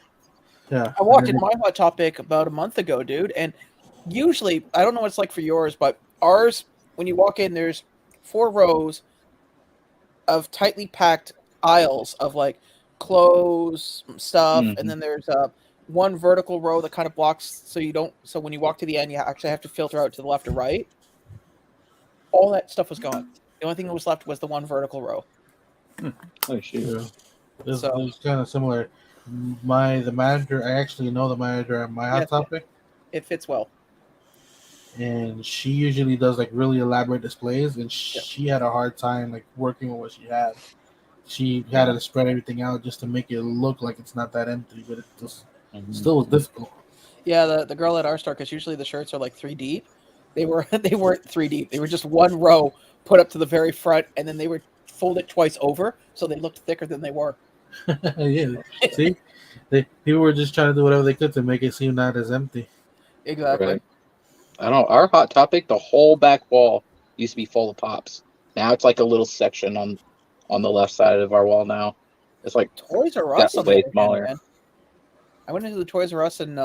yeah. I walked And in then- my Hot Topic about a month ago, dude, and usually I don't know what it's like for yours, but ours, when you walk in, there's 4 rows of tightly packed aisles of like clothes stuff, and Mhm. then there's one vertical row that kind of blocks so you don't. So when you walk to the end, you actually have to filter out to the left or right. All that stuff was gone. The only thing that was left was the one vertical row. Oh shoot. Yeah. This So- is kind of similar. The manager, I actually know the manager at my Hot Yes. Topic, It fits well. and she usually does like really elaborate displays, and she had a hard time like working with what she had. She had to spread everything out just to make it look like it's not that empty, but it just still was difficult. Yeah, the girl at our store, because usually the shirts are like 3 deep. They weren't 3 deep. They were just one row put up to the very front, and then they were folded twice over, so they looked thicker than they were. Yeah, see, people were just trying to do whatever they could to make it seem not as empty. Exactly. Right. I don't. Our Hot Topic, the whole back wall used to be full of pops. Now it's like a little section on the left side of our wall. Now it's like Toys R got Us on the way other hand, smaller. man. I went into the Toys R Us in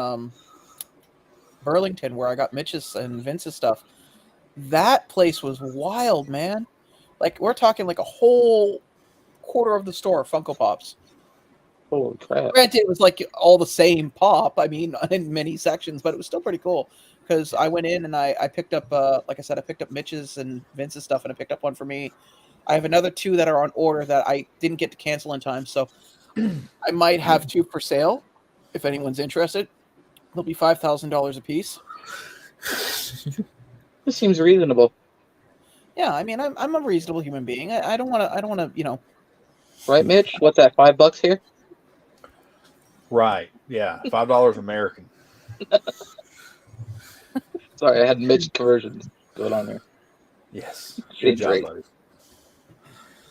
Burlington where I got Mitch's and Vince's stuff. That place was wild, man. Like we're talking like a whole quarter of the store Funko Pops. Holy crap! Granted, it was like all the same pop. I mean, in many sections, but it was still pretty cool because I went in and I picked up, like I said, I picked up Mitch's and Vince's stuff, and I picked up one for me. I have another 2 that are on order that I didn't get to cancel in time, so I might have 2 for sale if anyone's interested. They'll be $5,000 a piece. This seems reasonable, Yeah, I mean, I'm a reasonable human being. I don't want to, you know. right, Mitch? What's that? $5 here? Right. Yeah. $5 American. Sorry, I had Mitch conversions going on there. Yes. Good Seems job, right. buddy.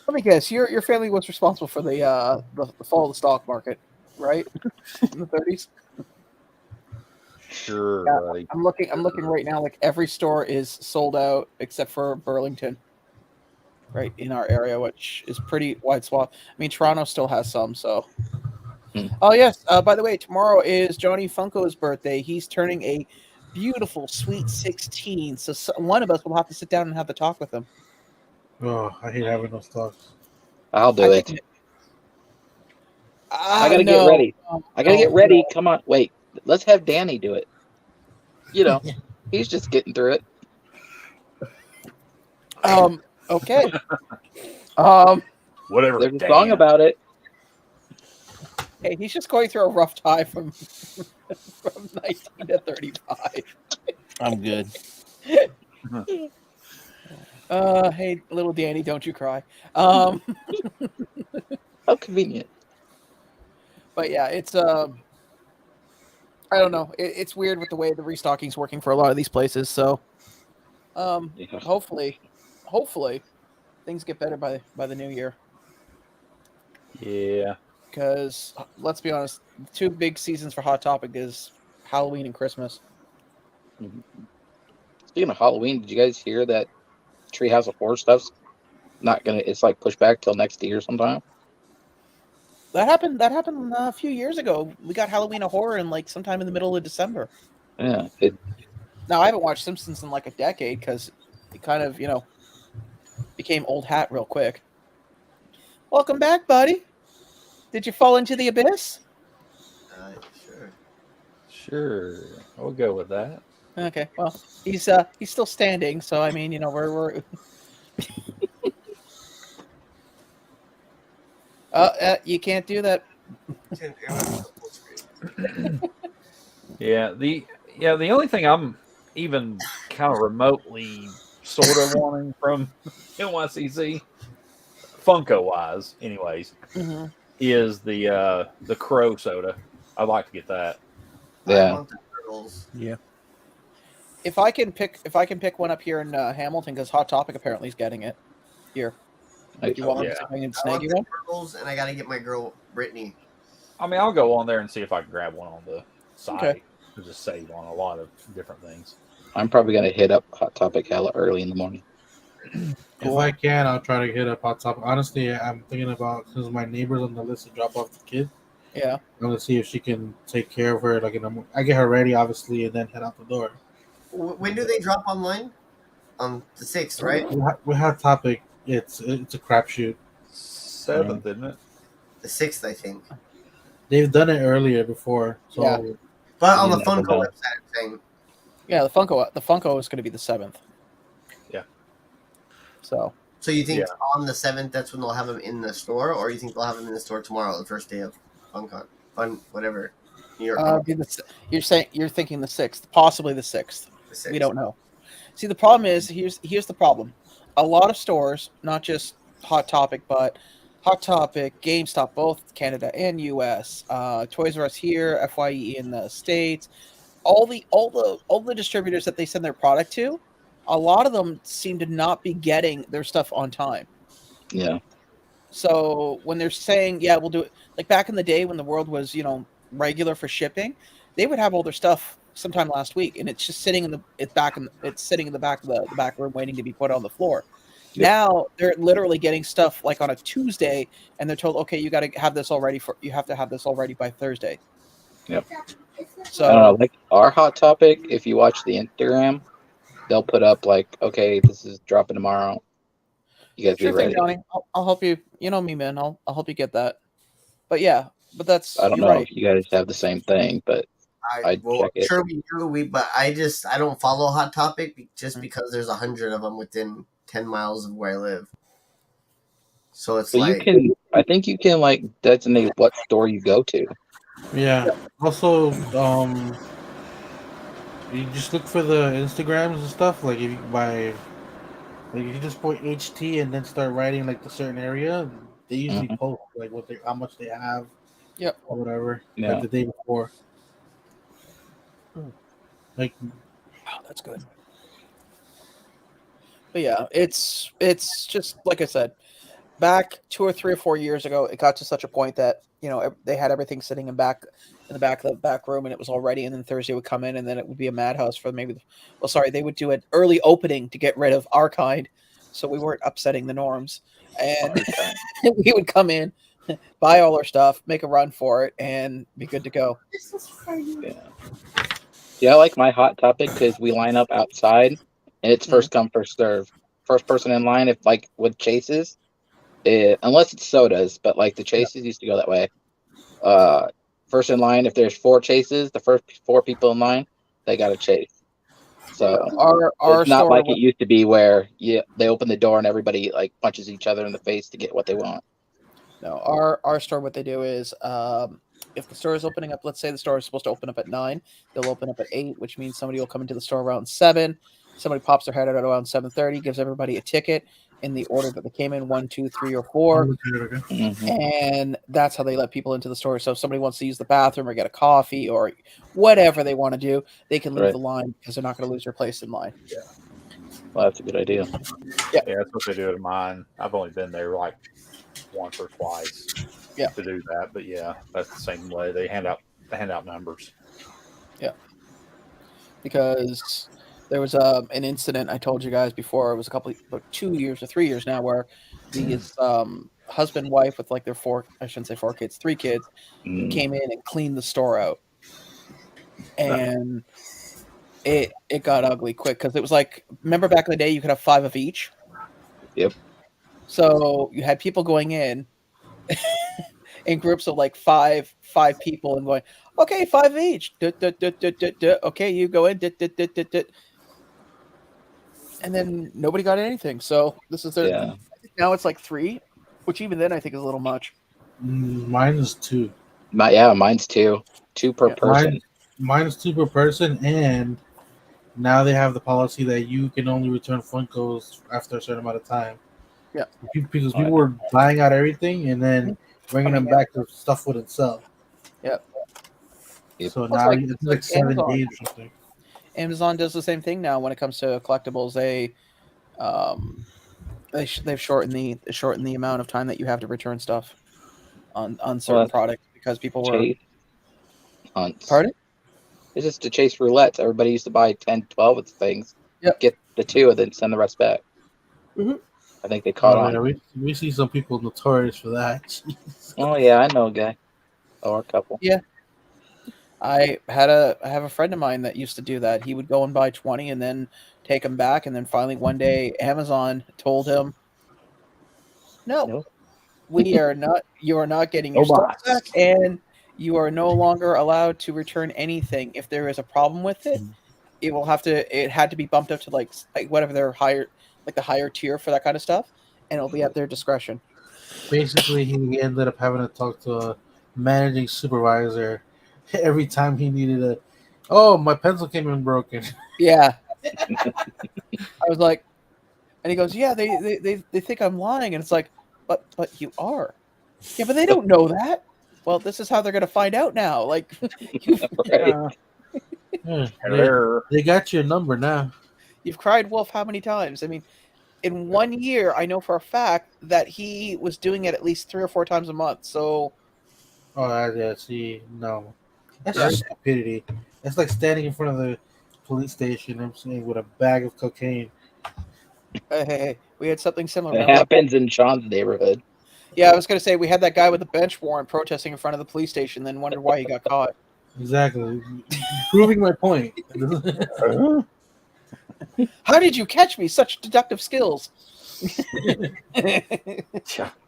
Let me guess. Your family was responsible for the fall of the stock market, right? In the 30s. Sure, Yeah. buddy. I'm looking right now. Like every store is sold out except for Burlington, right in our area, which is pretty wide swath. I mean, Toronto still has some. So, oh yes. By the way, tomorrow is Johnny Funko's birthday. He's turning a beautiful sweet 16. So one of us will have to sit down and have the talk with him. Oh, I hate having those talks. I'll do I it. think- I gotta no. get ready. I gotta No, get ready. no. Come on, wait. Let's have Danny do it. You know, he's just getting through it. Okay. Whatever. There's a Dan. song about it. Hey, he's just going through a rough time from 19 to 35. I'm good. Hey, little Danny, don't you cry. How convenient. But yeah, it's I don't know. It's weird with the way the restocking's working for a lot of these places. So, Yeah. hopefully, things get better by the new year. Yeah. Because let's be honest, 2 big seasons for Hot Topic is Halloween and Christmas. Speaking of Halloween, did you guys hear that Treehouse of Horror stuff's not gonna? It's like pushed back till next year sometime. That happened a few years ago. We got Halloween of Horror in like sometime in the middle of December. Yeah, Now I haven't watched Simpsons in like a decade because it kind of, became old hat real quick. Welcome back, buddy. Did you fall into the abyss? Sure. Sure. I'll go with that. Okay, well, he's still standing, so I mean, we're you can't do that. Yeah. The only thing I'm even kind of remotely sort of wanting from NYCC, Funko wise, anyways, Mm-hmm. is the Crow soda. I'd like to get that. yeah. Yeah. If I can pick one up here in Hamilton, because Hot Topic apparently is getting it here. Do you want me to see if I can I snag want you the one? turtles, and I gotta get my girl Brittany. I mean, I'll go on there and see if I can grab one on the side. Okay. to just save on a lot of different things. I'm probably gonna hit up Hot Topic hella early in the morning. If I can, I'll try to hit up Hot Topic. Honestly, I'm thinking about, because my neighbor's on the list to drop off the kid. Yeah. I'm gonna see if she can take care of her. Like, I get her ready, obviously, and then head out the door. When do they drop online? On the 6th, right? We have Topic. It's a crapshoot. 7th, isn't it? The 6th, I think. They've done it earlier before, so. Yeah. But on You the never Funko know. website, I'm saying. Yeah, the Funko is going to be the 7th. Yeah. So You think Yeah. on the 7th, that's when they'll have them in the store, or you think they'll have them in the store tomorrow, the first day of whatever, New York? you're thinking the 6th, possibly the 6th. The 6th. We don't know. See, the problem is here's the problem. A lot of stores, not just Hot Topic, but Hot Topic, GameStop, both Canada and US, Toys R Us here, FYE in the States, all the distributors that they send their product to, a lot of them seem to not be getting their stuff on time. Yeah. So when they're saying, yeah, we'll do it, like back in the day when the world was, regular for shipping, they would have all their stuff sometime last week, and it's just sitting in the back of the back room waiting to be put on the floor. Yep. Now they're literally getting stuff like on a Tuesday, and they're told, okay, you have to have this all ready by Thursday. Yep. So I don't know, like our Hot Topic, if you watch the Instagram, they'll put up like, okay, this is dropping tomorrow. You guys sure be thing, ready. Johnny. I'll help you. You know me, man. I'll help you get that. But yeah, that's I don't you're know right. if you guys have the same thing, but I'd check it. Sure we do. But I don't follow Hot Topic just because there's 100 of them within 10 miles of where I live. So it's But I think you can like designate what store you go to. Yeah. Also, you just look for the Instagrams and stuff. Like if you just put HT and then start writing like the certain area, they usually post like how much they have. Yep. Or whatever. Yeah. Like the day before. Like, Oh, that's good. But yeah, it's just like I said, back 2 or 3 or 4 years ago, it got to such a point that they had everything sitting in the back of the back room, and it was all ready. And then Thursday would come in, and then it would be a madhouse for they would do an early opening to get rid of our kind, so we weren't upsetting the norms. And we would come in, buy all our stuff, make a run for it, and be good to go. This is for you. Yeah, I like my Hot Topic because we line up outside, and it's first come, first serve. First person in line, if like with chases, unless it's sodas, but like the chases used to go that way. First in line, if there's 4 chases, the first 4 people in line, they got to chase. So our it's not store like it used to be where they open the door and everybody like punches each other in the face to get what they want. No, our store, what they do is, if the store is opening up, let's say the store is supposed to open up at 9, they'll open up at 8, which means somebody will come into the store around 7. Somebody pops their head out around 7:30, gives everybody a ticket in the order that they came in, 1, 2, 3, or 4, and that's how they let people into the store. So if somebody wants to use the bathroom or get a coffee or whatever they want to do, they can leave the line because they're not going to lose their place in line. Yeah. Well, that's a good idea. Yeah, that's what they do at mine. I've only been there like once or twice to do that, but yeah, that's the same way. They hand out numbers. Yeah, because there was an incident I told you guys before. It was about 2 years or 3 years now, where these husband wife with like their 4 kids, 3 kids came in and cleaned the store out, and it got ugly quick because it was like, remember back in the day you could have 5 of each. Yep. So you had people going in groups of like five people and going, okay, 5 each. Okay, you go in. And then nobody got anything. So this is their now it's like 3, which even then I think is a little much. Mine is 2. Mine's 2. 2 per person. Mine's 2 per person, and now they have the policy that you can only return Funkos after a certain amount of time. Yeah, because people were buying out everything and then bringing them back to stuff wouldn't sell. Yep. So now it's like 7 days or something. Amazon does the same thing now when it comes to collectibles. They've shortened the amount of time that you have to return stuff on certain products because people were. Hunts. Pardon? It's just to chase roulettes. Everybody used to buy 10, 12 of the things. Yep. Get the 2 and then send the rest back. Mhm. I think they caught on. Yeah, we see some people notorious for that. Jeez. Oh yeah, I know a guy or a couple. Yeah. I have a friend of mine that used to do that. He would go and buy 20 and then take them back, and then finally one day Amazon told him, "No, No. you are not getting No your stuff box. back, and you are no longer allowed to return anything. If there is a problem with it, it had to be bumped up to like whatever their higher, like the higher tier for that kind of stuff, and it'll be at their discretion." Basically, he ended up having to talk to a managing supervisor every time he needed a. Oh, my pencil came in broken. Yeah. I was like, and he goes, "Yeah, they think I'm lying," and it's like, but you are. Yeah, but they don't know that. Well, this is how they're gonna find out now. Like, Right. Yeah, Error. they got your number now. you've cried wolf how many times? I mean, in 1 year, I know for a fact that he was doing it at least 3 or 4 times a month. So Oh, yeah. See, no, that's Yeah. just stupidity. That's like standing in front of the police station. I'm saying with a bag of cocaine. hey, we had something similar. It Remember that? happens in Sean's neighborhood. Yeah, I was gonna say we had that guy with the bench warrant protesting in front of the police station, then wondered why he got caught. Exactly, proving my point. How did you catch me? Such deductive skills.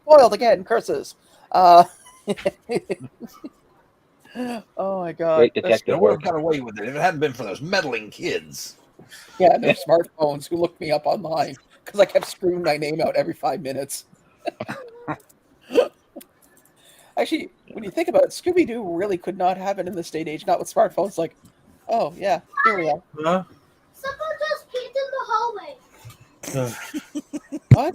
Foiled again, curses. Oh my god. Great I detective would work. have got away with it if it hadn't been for those meddling kids. Yeah, their smartphones who looked me up online because I kept screaming my name out every 5 minutes. Actually, when you think about it, Scooby Doo really could not happen in this day and age, not with smartphones. Like, oh yeah, here we are. Huh? Someone just peed in the hallway. What?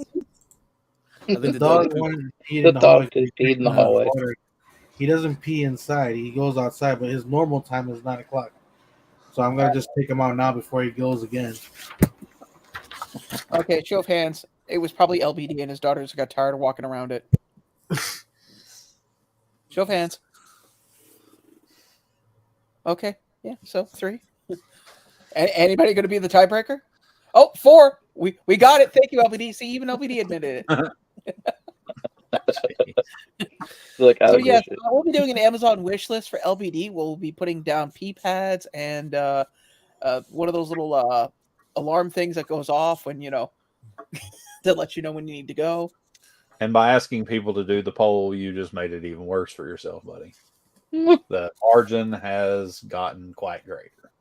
I think The dog wanted to pee The in the hallway. dog just peed in the hallway. He doesn't pee inside. He goes outside, but his normal time is 9 o'clock. So I'm gonna just take him out now before he goes again. Okay, show of hands. It was probably LBD and his daughters got tired of walking around it. Show of hands. Okay, yeah, so 3. Anybody going to be the tiebreaker? Oh, 4. We got it. Thank you, LBD. See, even LBD admitted it. Like, So yes, we'll be doing an Amazon wish list for LBD. We'll be putting down pee pads and one of those little alarm things that goes off when to let you know when you need to go. And by asking people to do the poll, you just made it even worse for yourself, buddy. The margin has gotten quite greater.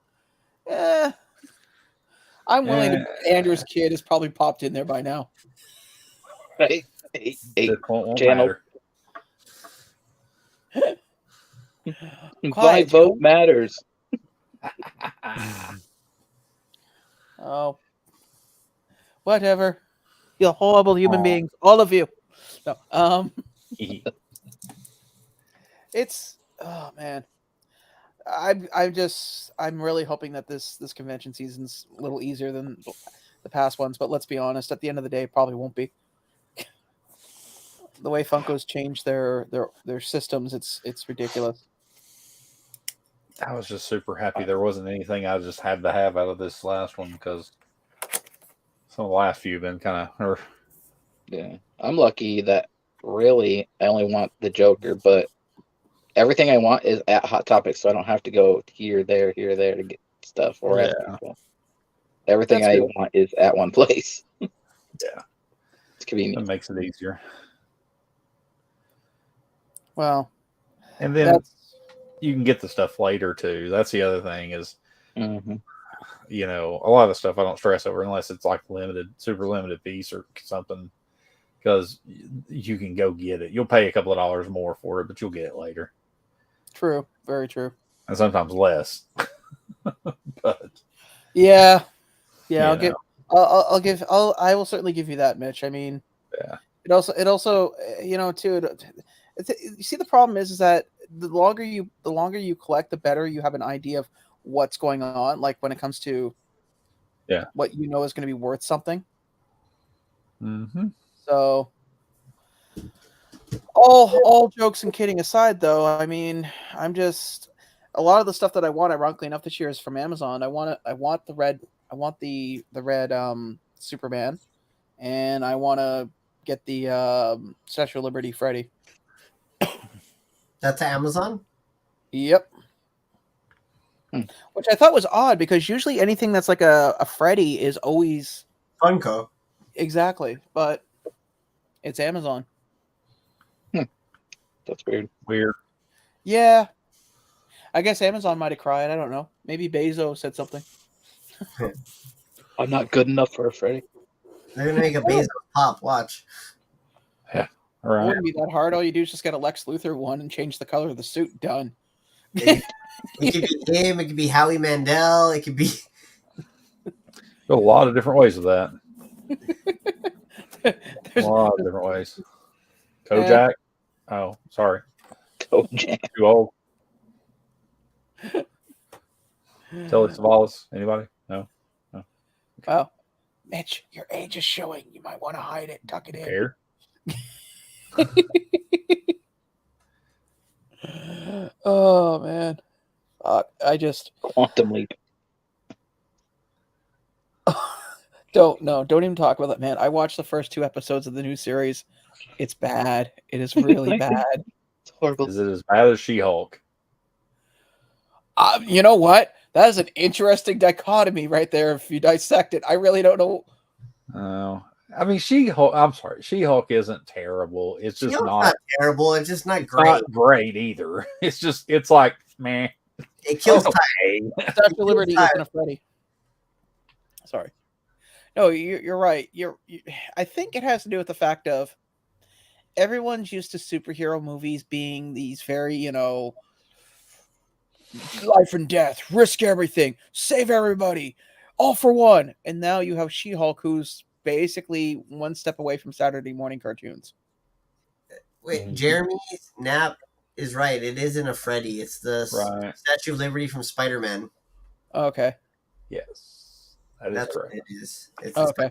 I'm willing to. Andrew's kid has probably popped in there by now. Right. This won't channel. matter. My Quiet, vote matters. Oh, whatever. You horrible human beings, all of you. No, it's oh man. I'm really hoping that this convention season's a little easier than the past ones, but let's be honest, at the end of the day, it probably won't be. The way Funko's changed their systems, it's ridiculous. I was just super happy there wasn't anything I just had to have out of this last one because some of the last few have been kind of. Yeah, I'm lucky that really I only want the Joker, but everything I want is at Hot Topic, so I don't have to go here, there to get stuff or ask people. Everything I want is at one place. Yeah, it's convenient. It makes it easier. Well, and then you can get the stuff later too. That's the other thing is, a lot of the stuff I don't stress over unless it's like super limited piece or something, because you can go get it. You'll pay a couple of dollars more for it, but you'll get it later. True, very true, and sometimes less. But yeah, I will certainly give you that, Mitch. I mean, yeah. It also too. You see, the problem is that the longer you collect, the better you have an idea of what's going on. Like when it comes to what is going to be worth something. Mm-hmm. So, all jokes and kidding aside, though, I mean, I'm just a lot of the stuff that I want, ironically enough, this year is from Amazon. I want the red Superman, and I want to get the Statue of Liberty Freddy. That's Amazon? Yep. Which I thought was odd because usually anything that's like a Freddy is always Funko. exactly, but it's Amazon. That's weird. Weird. Yeah. I guess Amazon might have cried. I don't know. Maybe Bezos said something. I'm not good enough for a Freddy. They're gonna make a Bezos pop. Watch. All It right. wouldn't be that hard. All you do is just get a Lex Luthor one and change the color of the suit. Done. It could be him. It could be Howie Mandel. It could be. A lot of different ways of that. A lot of different ways. Kojak. Oh, sorry. Kojak. Too old. Telly Savalas. Anybody? No. Oh, Mitch, your age is showing. You might want to hide it. Tuck it in. Care. Oh man, I just Quantum Leap. don't even talk about it, man. I watched the first 2 episodes of the new series. It's bad. It is really bad. It's horrible. Is it as bad as She-Hulk? You know what? That is an interesting dichotomy right there. If you dissect it, I really don't know. Oh, I mean, She-Hulk. I'm sorry, She-Hulk isn't terrible. It's just not terrible. It's just not it's great. not great either. It's like, man. It kills time. Okay. Statue of Liberty isn't a Freddy. Sorry. No, you're right. I think it has to do with the fact of everyone's used to superhero movies being these very, life and death, risk everything, save everybody, all for one. And now you have She-Hulk, who's basically one step away from Saturday morning cartoons. Wait, Jeremy Knapp is right. It isn't a Freddy. It's the Statue of Liberty from Spider-Man. Okay. Yes, that is That's correct. what it is. It's Okay.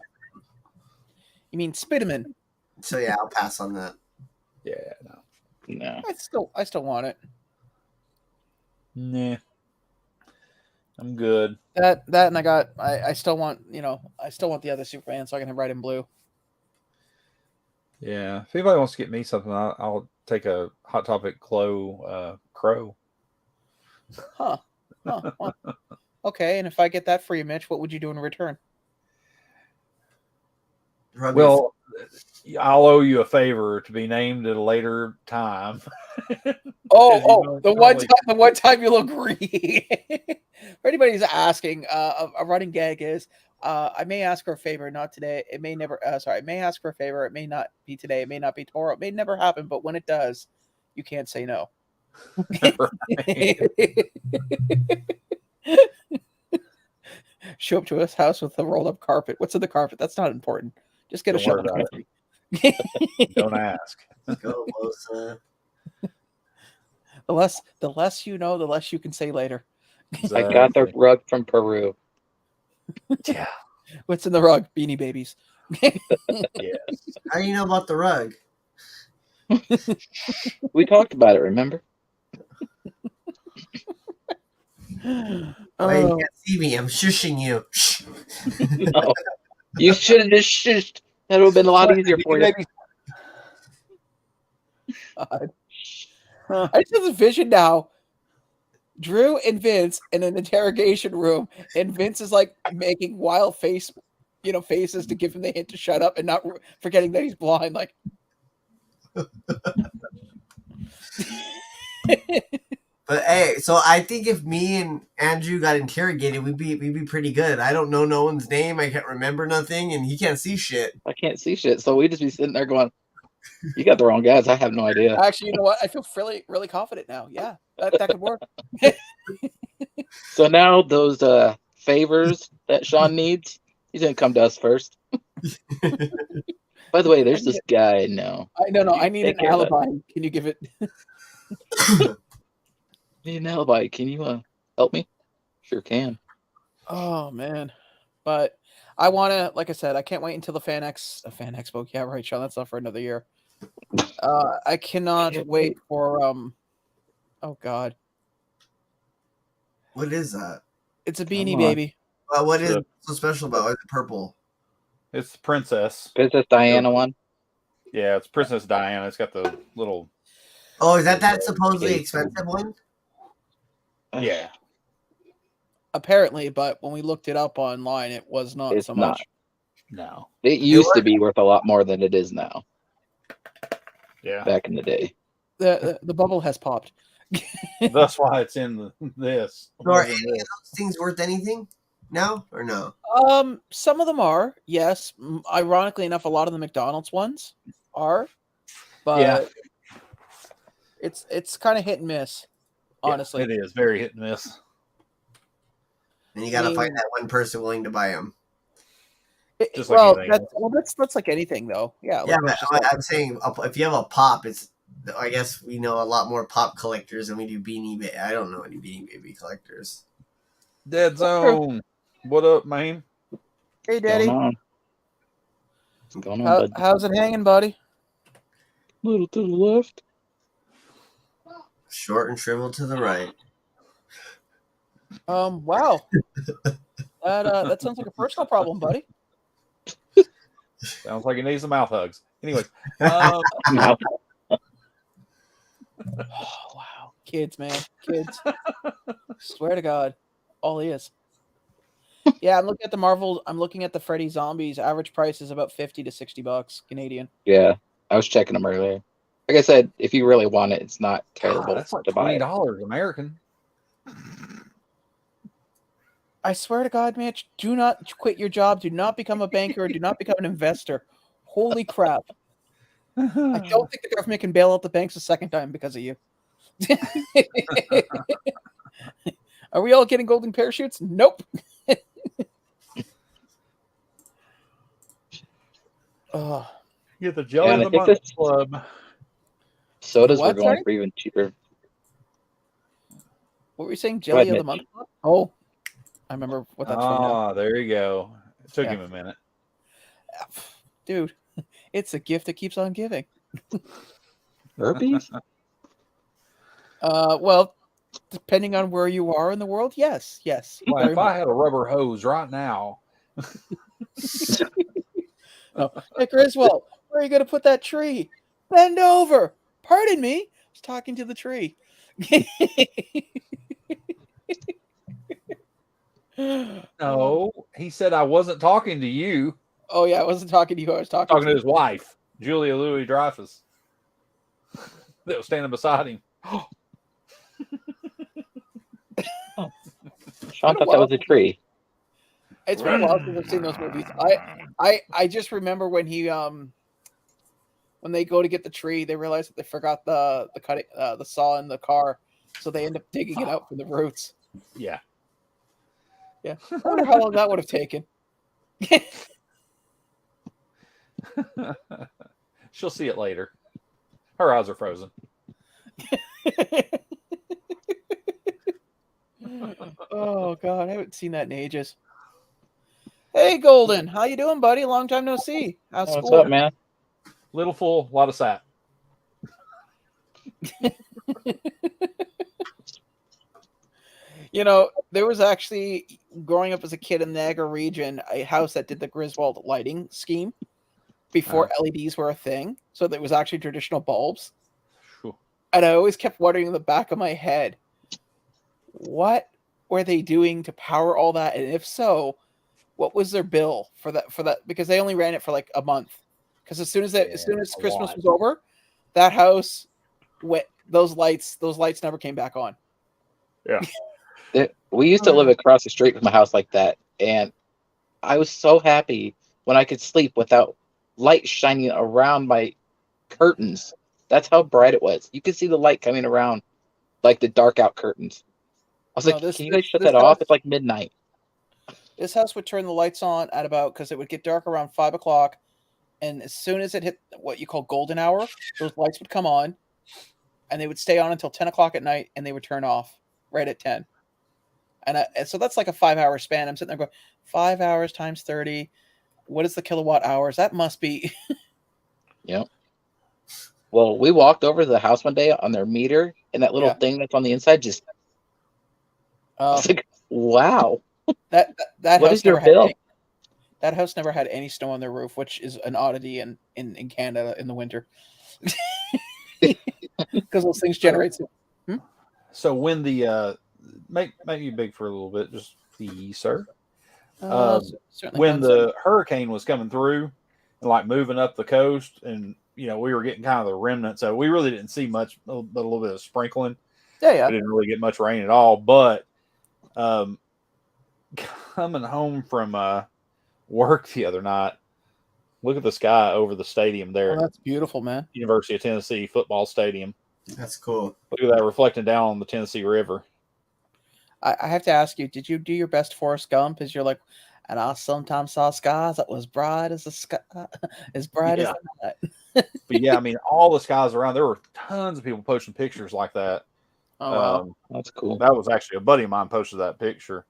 You mean Spiderman? So yeah, I'll pass on that. Yeah, no. I still want it. Nah. I'm good. That and I still want the other Superman so I can have red and blue. Yeah. If anybody wants to get me something, I'll take a Hot Topic Crow. Huh. Well, okay, and if I get that for you, Mitch, what would you do in return? Well, I'll owe you a favor to be named at a later time. The one time you'll agree. For anybody who's asking, a running gag is, I may ask for a favor, not today. It may never. I may ask for a favor. It may not be today. It may not be tomorrow. It may never happen. But when it does, you can't say no. Show up to his house with a rolled up carpet. What's in the carpet? That's not important. Just get a shovel. Don't ask. Go, Losa. The less you know, the less you can say later. I got the rug from Peru. Yeah. What's in the rug? Beanie Babies. Yes. How do you know about the rug? We talked about it, remember? Oh, you can't see me. I'm shushing you. No. You should have just shushed. That would have been a lot easier for you. God. I just have this vision now. Drew and Vince in an interrogation room, and Vince is like making wild faces to give him the hint to shut up, and not forgetting that he's blind. Like, But hey, so I think if me and Andrew got interrogated, we'd be pretty good. I don't know no one's name. I can't remember nothing, and he can't see shit. I can't see shit, so we'd just be sitting there going, "You got the wrong guys. I have no idea." actually, you know what? I feel really, really confident now. Yeah, that could work. So now those favors that Sean needs, he's gonna come to us first. By the way, there's this guy. No, I need an alibi. Can you give it? Need an alibi. Can you help me? Sure can. Oh man, but I want to. Like I said, I can't wait until the Fan Expo. Yeah, right, Sean. That's not for another year. I cannot wait for Oh God. What is that? It's a beanie, Come on. baby. What is So- so special about it? Why is it purple? It's the princess. Princess Diana one. Yeah, it's Princess Diana. It's got the little. Oh, is that supposedly Cake. expensive one? Yeah. Apparently, but when we looked it up online, it was not It's so not. much. No. It used to be worth a lot more than it is now. Yeah. Back in the day. The bubble has popped. That's why it's in this. So are any of those things worth anything now or no? Some of them are, yes. Ironically enough, a lot of the McDonald's ones are, but Yeah. it's kind of hit and miss, honestly. It is very hit and miss. And you got to I mean- find that one person willing to buy them. Just like well, anything that's like anything, though. Yeah, Yeah, like, but it's just like- I'm saying if you have a pop, it's. I guess we know a lot more pop collectors than we do Beanie Baby. I don't know any Beanie Baby collectors. Dead Zone. What up, man? hey, Daddy, Going on. What's going on, bud? how's it hanging, buddy? Little to the left. Short and shriveled to the right. Wow. That sounds like a personal problem, buddy. Sounds like he needs some mouth hugs. Anyways, Oh, wow, kids, man, kids. Swear to God, all he is. Yeah, I'm looking at the Marvel. I'm looking at the Freddy Zombies. Average price is about $50 to $60 Canadian. Yeah, I was checking them earlier. Like I said, if you really want it, it's not terrible that's like to buy it. $20 American. I swear to God, Mitch, do not quit your job. Do not become a banker. Do not become an investor. Holy crap. I don't think the government can bail out the banks a second time because of you. Are we all getting golden parachutes? Nope. Oh, Get the Jelly And of I the think Month this- Club. Sodas were What, going sorry? for even cheaper. what were you saying? Go Jelly ahead, of the month? Oh, I remember what that's from. now. Ah, there you go. It took Yeah. him a minute. Dude, it's a gift that keeps on giving. Herpes? Well, depending on where you are in the world, yes. Well, very if I had a rubber hose right now, No. Hey, Griswold, where are you going to put that tree? Bend over. Pardon me. I was talking to the tree. no, he said I wasn't talking to you. Oh, yeah, I wasn't talking to you. I was talking Talking to his wife, Julia Louis Dreyfus, that was standing beside him. Sean thought that was a tree. It's been a while since I've seen those movies. I just remember when he when they go to get the tree, they realize that they forgot the cutting the saw in the car, so they end up digging it out from the roots. Yeah. Yeah, I wonder how long that would have taken. She'll see it later. Her eyes are frozen. Oh God, I haven't seen that in ages. Hey, Golden, how you doing, buddy? Long time no see. How's What's school? up, man? Little full, a lot of sap. You know, there was actually, growing up as a kid in the Niagara region, a house that did the Griswold lighting scheme before LEDs were a thing. So there was actually traditional bulbs. Phew. And I always kept wondering in the back of my head, what were they doing to power all that? And if so, what was their bill for that? Because they only ran it for like a month. Because as soon as a Christmas lot. was over, that house went, those lights never came back on. Yeah. We used to live across the street from a house like that, and I was so happy when I could sleep without light shining around my curtains. That's how bright it was. You could see the light coming around, like the dark out curtains. I was No, like, can you guys shut that off? It's like midnight. This house would turn the lights on at about, because it would get dark around 5 o'clock, and as soon as it hit what you call golden hour, those lights would come on, and they would stay on until 10 o'clock at night, and they would turn off right at 10. And so that's like a 5-hour span. I'm sitting there going, 5 hours times 30. What is the kilowatt hours? That must be. Yep. Well, we walked over to the house one day on their meter, and that little Yeah. thing that's on the inside just I was like, wow. that What house is your never had bill? that house never had any snow on their roof, which is an oddity in Canada in the winter. Because those things generate. So when the make you big for a little bit, just please, sir. Certainly When fun, sir. the hurricane was coming through and like moving up the coast, and we were getting kind of the remnants, so we really didn't see much, but a little bit of sprinkling. Yeah. We didn't really get much rain at all. But coming home from work the other night, look at the sky over the stadium there. Oh, that's beautiful, man. University of Tennessee football stadium. That's cool. Look at that reflecting down on the Tennessee River. I have to ask you, did you do your best Forrest Gump? As you're like, and I sometimes saw skies that was bright as the sky, as bright as the night. But yeah, I mean, all the skies around, there were tons of people posting pictures like that. Oh, wow. That's cool. That was actually a buddy of mine posted that picture.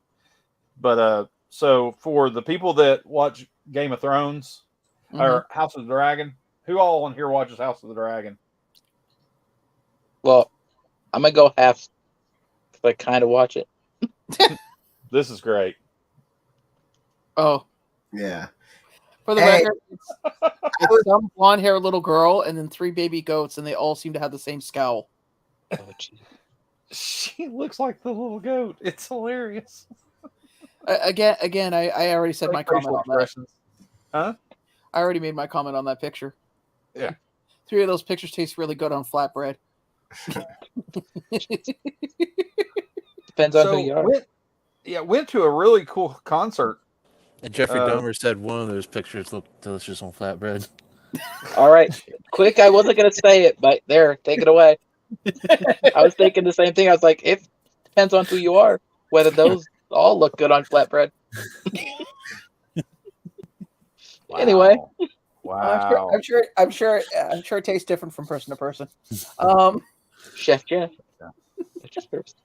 But so for the people that watch Game of Thrones or House of the Dragon, who all on here watches House of the Dragon? Well, I'm gonna go half because I kind of watch it. This is great. Oh, Yeah. for the record, it's some blonde-haired little girl and then 3 baby goats, and they all seem to have the same scowl. Oh, geez. She looks like the little goat. It's hilarious. Again, I already said my comment on that. Huh? I already made my comment on that picture. Yeah. 3 of those pictures taste really good on flatbread. Depends on who you are. Went to a really cool concert. And Jeffrey Dahmer said one of those pictures looked delicious on flatbread. All right, quick. I wasn't gonna say it, but there, take it away. I was thinking the same thing. I was like, it depends on who you are, whether those all look good on flatbread. Wow. Anyway, Wow. I'm sure it tastes different from person to person. Chef Jeff. Just first.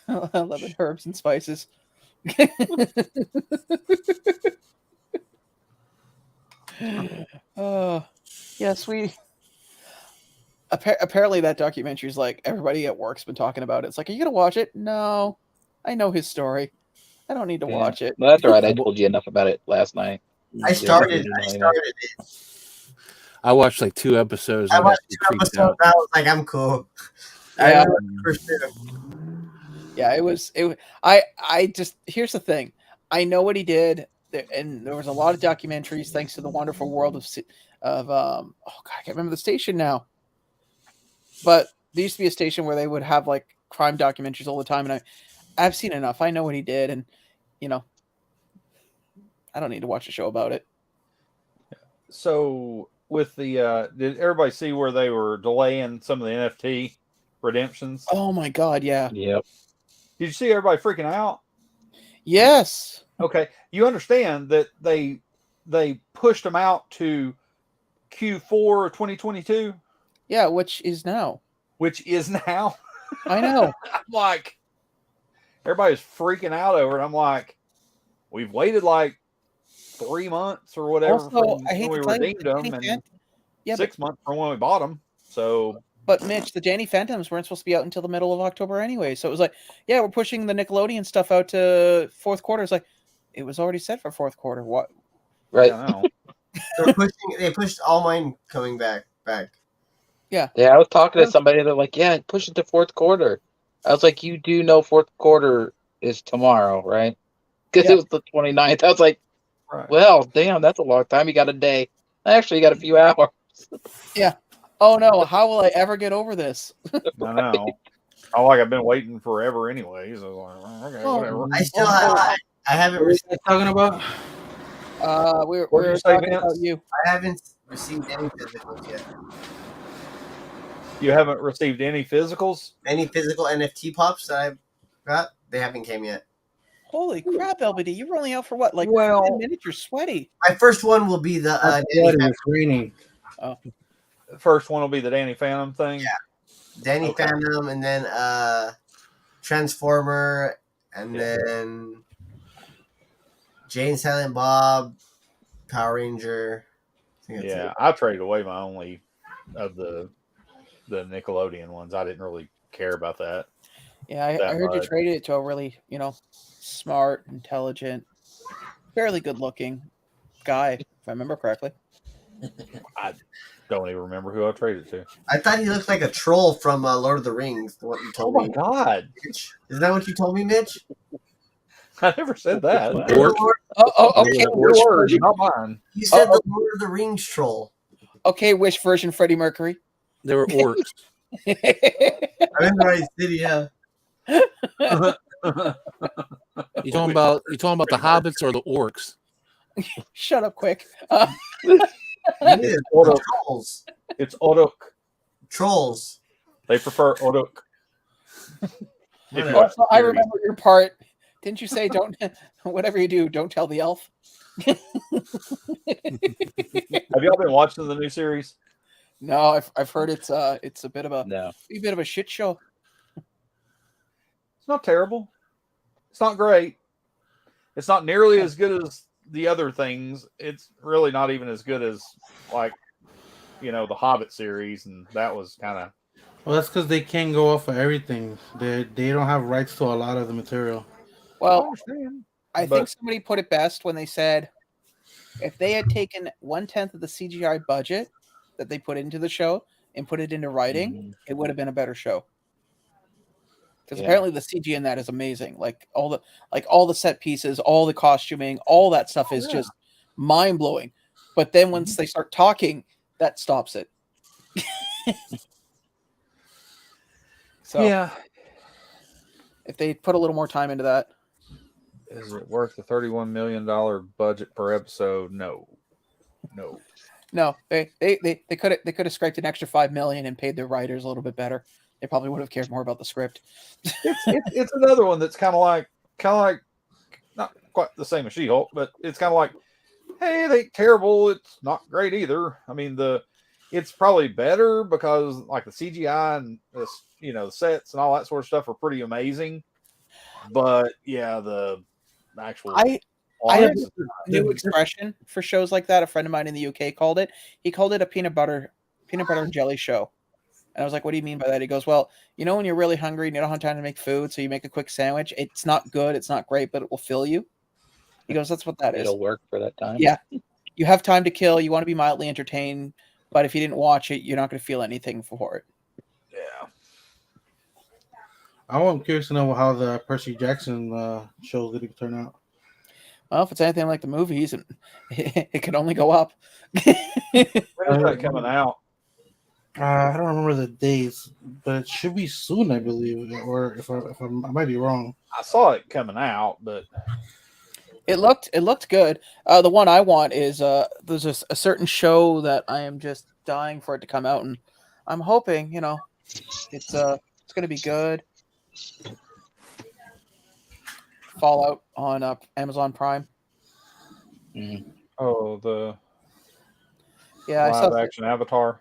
11 herbs and spices. Yeah, sweetie. Apparently, that documentary is like everybody at work's been talking about it. It's like, are you gonna watch it? No, I know his story. I don't need to watch it. Well, that's all right. I told you enough about it last night. I started it. I watched like 2 episodes. I and watched got 2 freaked episodes. out. I was like, I'm cool. Yeah. Yeah. It was. I just, here's the thing. I know what he did, and there was a lot of documentaries thanks to the wonderful world of oh god, I can't remember the station now. But there used to be a station where they would have like crime documentaries all the time, and I've seen enough. I know what he did, and I don't need to watch a show about it. So with the did everybody see where they were delaying some of the NFT redemptions? Oh my god, yeah. Yep. Did you see everybody freaking out? Yes. Okay, you understand that they pushed them out to Q4 2022? Yeah, which is now. I know. I'm like, everybody's freaking out over it. I'm like, we've waited like 3 months or whatever Also, from I hate when we to tell you, redeemed them, and yeah, 6 months from when we bought them. So, but Mitch, the Danny Phantoms weren't supposed to be out until the middle of October anyway. So it was like, yeah, we're pushing the Nickelodeon stuff out to fourth quarter. It's like, it was already set for fourth quarter. What? Right. I know. They pushed all mine coming back. Yeah. Yeah, I was talking to somebody. They're like, "Yeah, push it to fourth quarter." I was like, "You do know fourth quarter is tomorrow, right?" Because it was the 29th. I was like, Right. "Well, damn, that's a long time. You got a day. Actually, you got a few hours." Yeah. Oh no, how will I ever get over this? I know. I've been waiting forever anyways. I was like, okay, whatever. I still have. I haven't received. Talking about? We're What did you say, talking Vince? about you. I haven't received any physicals yet. You haven't received any physicals? Any physical NFT pops that I've got, they haven't came yet. Holy crap, LBD! You were only out for what, like 10 minutes? You're sweaty. My first one will be the It's raining. Oh, The first one will be the Danny Phantom thing. Yeah. Danny Okay. Phantom, and then Transformer, and then Jane Silent Bob, Power Ranger. I think that's it. I traded away my only of the Nickelodeon ones. I didn't really care about that. Yeah, I heard you traded it to a really, smart, intelligent, fairly good-looking guy, if I remember correctly. I don't even remember who I traded to. I thought he looked like a troll from Lord of the Rings. What you told me? Oh my god! Mitch. Isn't that what you told me, Mitch? I never said that. Okay. Your words, not mine. You said the Lord of the Rings troll. Okay, which version Freddie Mercury? They were orcs. I'm in the right city, yeah. You talking about the hobbits or the orcs? Shut up, quick. It's trolls. It's Orok. Trolls. They prefer Orok. Also, I remember your part. Didn't you say don't whatever you do, don't tell the elf? Have y'all been watching the new series? No, I've heard it's a bit of No. a bit of a shit show. It's not terrible. It's not great. It's not nearly as good as the other things. It's really not even as good as the Hobbit series, and that was kind of. Well, that's because they can't go off of everything. They don't have rights to a lot of the material. Well, I think somebody put it best when they said if they had taken 1/10 of the CGI budget that they put into the show and put it into writing, it would have been a better show. Because apparently the CG in that is amazing. Like all the set pieces, all the costuming, all that stuff is just mind blowing. But then once they start talking, that stops it. So yeah, if they put a little more time into that. Is it worth the $31 million budget per episode? No. They could have scraped an extra $5 million and paid their writers a little bit better. They probably would have cared more about the script. It's another one that's kind of like not quite the same as She-Hulk, but it's kind of like, hey, it ain't terrible. It's not great either. I mean, it's probably better because like the CGI and the sets and all that sort of stuff are pretty amazing. But yeah, the actual I have a new expression for shows like that. A friend of mine in the UK called it. He called it a peanut butter and jelly show. And I was like, what do you mean by that? He goes, well, when you're really hungry and you don't have time to make food, so you make a quick sandwich. It's not good. It's not great, but it will fill you. He goes, that's what that is. It'll work for that time. Yeah. You have time to kill. You want to be mildly entertained. But if you didn't watch it, you're not going to feel anything for it. Yeah. I'm curious to know how the Percy Jackson show is going to turn out. Well, if it's anything like the movies, it can only go up. When is that coming out? I don't remember the dates, but it should be soon, I believe. Or if I might be wrong. I saw it coming out, but it looked good. The one I want is there's a certain show that I am just dying for it to come out, and I'm hoping it's going to be good. Fallout on Amazon Prime. Oh, the live action Avatar.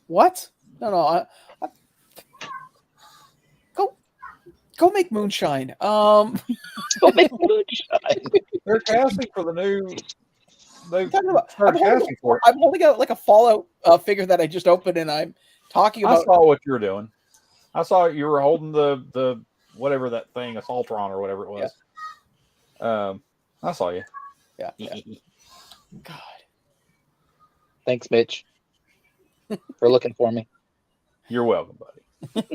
What? No. Go make moonshine. Go make moonshine. They're casting for the new. I'm holding out like a Fallout figure that I just opened, and I'm talking about. I saw what you were doing. I saw you were holding the whatever that thing, Assaultron or whatever it was. Yeah. I saw you. Yeah. God. Thanks, Mitch, for looking for me. You're welcome, buddy.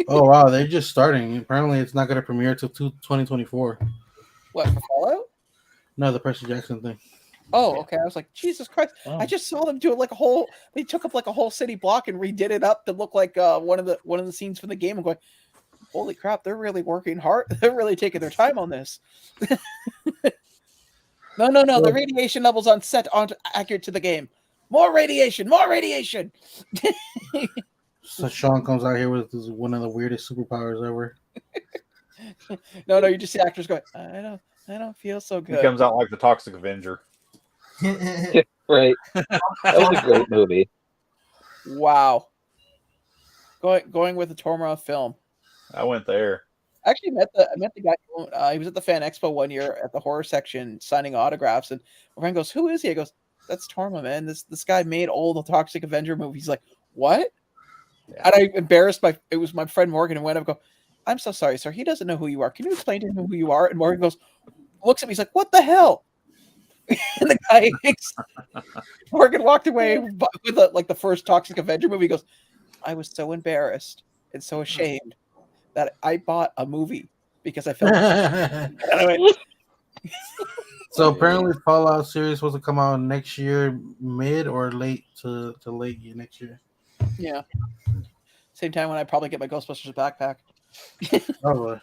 Oh wow, they're just starting. Apparently, it's not going to premiere till 2024. What, for Fallout? No, the Percy Jackson thing. Oh, okay. I was like, Jesus Christ! Oh. I just saw them do like a whole. They took up like a whole city block and redid it up to look like one of the scenes from the game. I'm going, holy crap! They're really working hard. They're really taking their time on this. No. The radiation levels on set aren't accurate to the game. More radiation. So Sean comes out here with one of the weirdest superpowers ever. No, you just see actors going, I don't feel so good. He comes out like the Toxic Avenger. Right. That was a great movie. Wow. Going with the Torma film. I went there. I actually met the guy. He was at the Fan Expo one year at the horror section signing autographs, and my friend goes, "Who is he?" I goes, "That's Torma, man. This guy made all the Toxic Avenger movies." He's like, "What?" Yeah. And I embarrassed it was my friend Morgan and went up and go, I'm so sorry, sir. He doesn't know who you are. Can you explain to him who you are? And Morgan looks at me, he's like, what the hell? And the guy, Morgan walked away with the first Toxic Avenger movie. He goes, I was so embarrassed and so ashamed that I bought a movie because I felt. And I went, So apparently, Fallout series supposed to come out next year, mid or late to late year next year. yeah. Same time when I probably get my Ghostbusters backpack. Probably.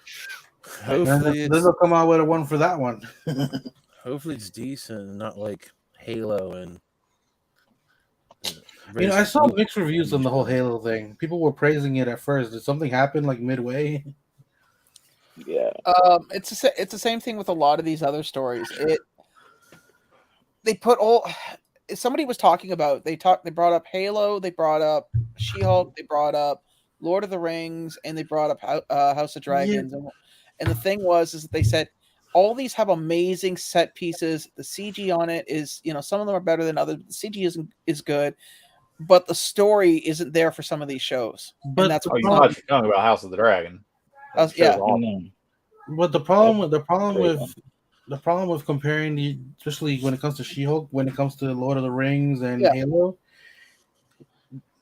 Hopefully, this will come out with a one for that one. Hopefully it's decent and not like Halo and. I saw mixed reviews on the whole Halo thing. People were praising it at first. Did something happen like midway? Yeah. It's the same thing with a lot of these other stories. Somebody was talking about they brought up Halo, they brought up She-Hulk, they brought up Lord of the Rings, and they brought up House of Dragons. Yeah. And the thing is that they said all these have amazing set pieces. The CG on it is, some of them are better than others. The CG is good, but the story isn't there for some of these shows. But and that's you're talking about House of the Dragon. Yeah. But the problem with comparing especially when it comes to She-Hulk, when it comes to Lord of the Rings and Halo,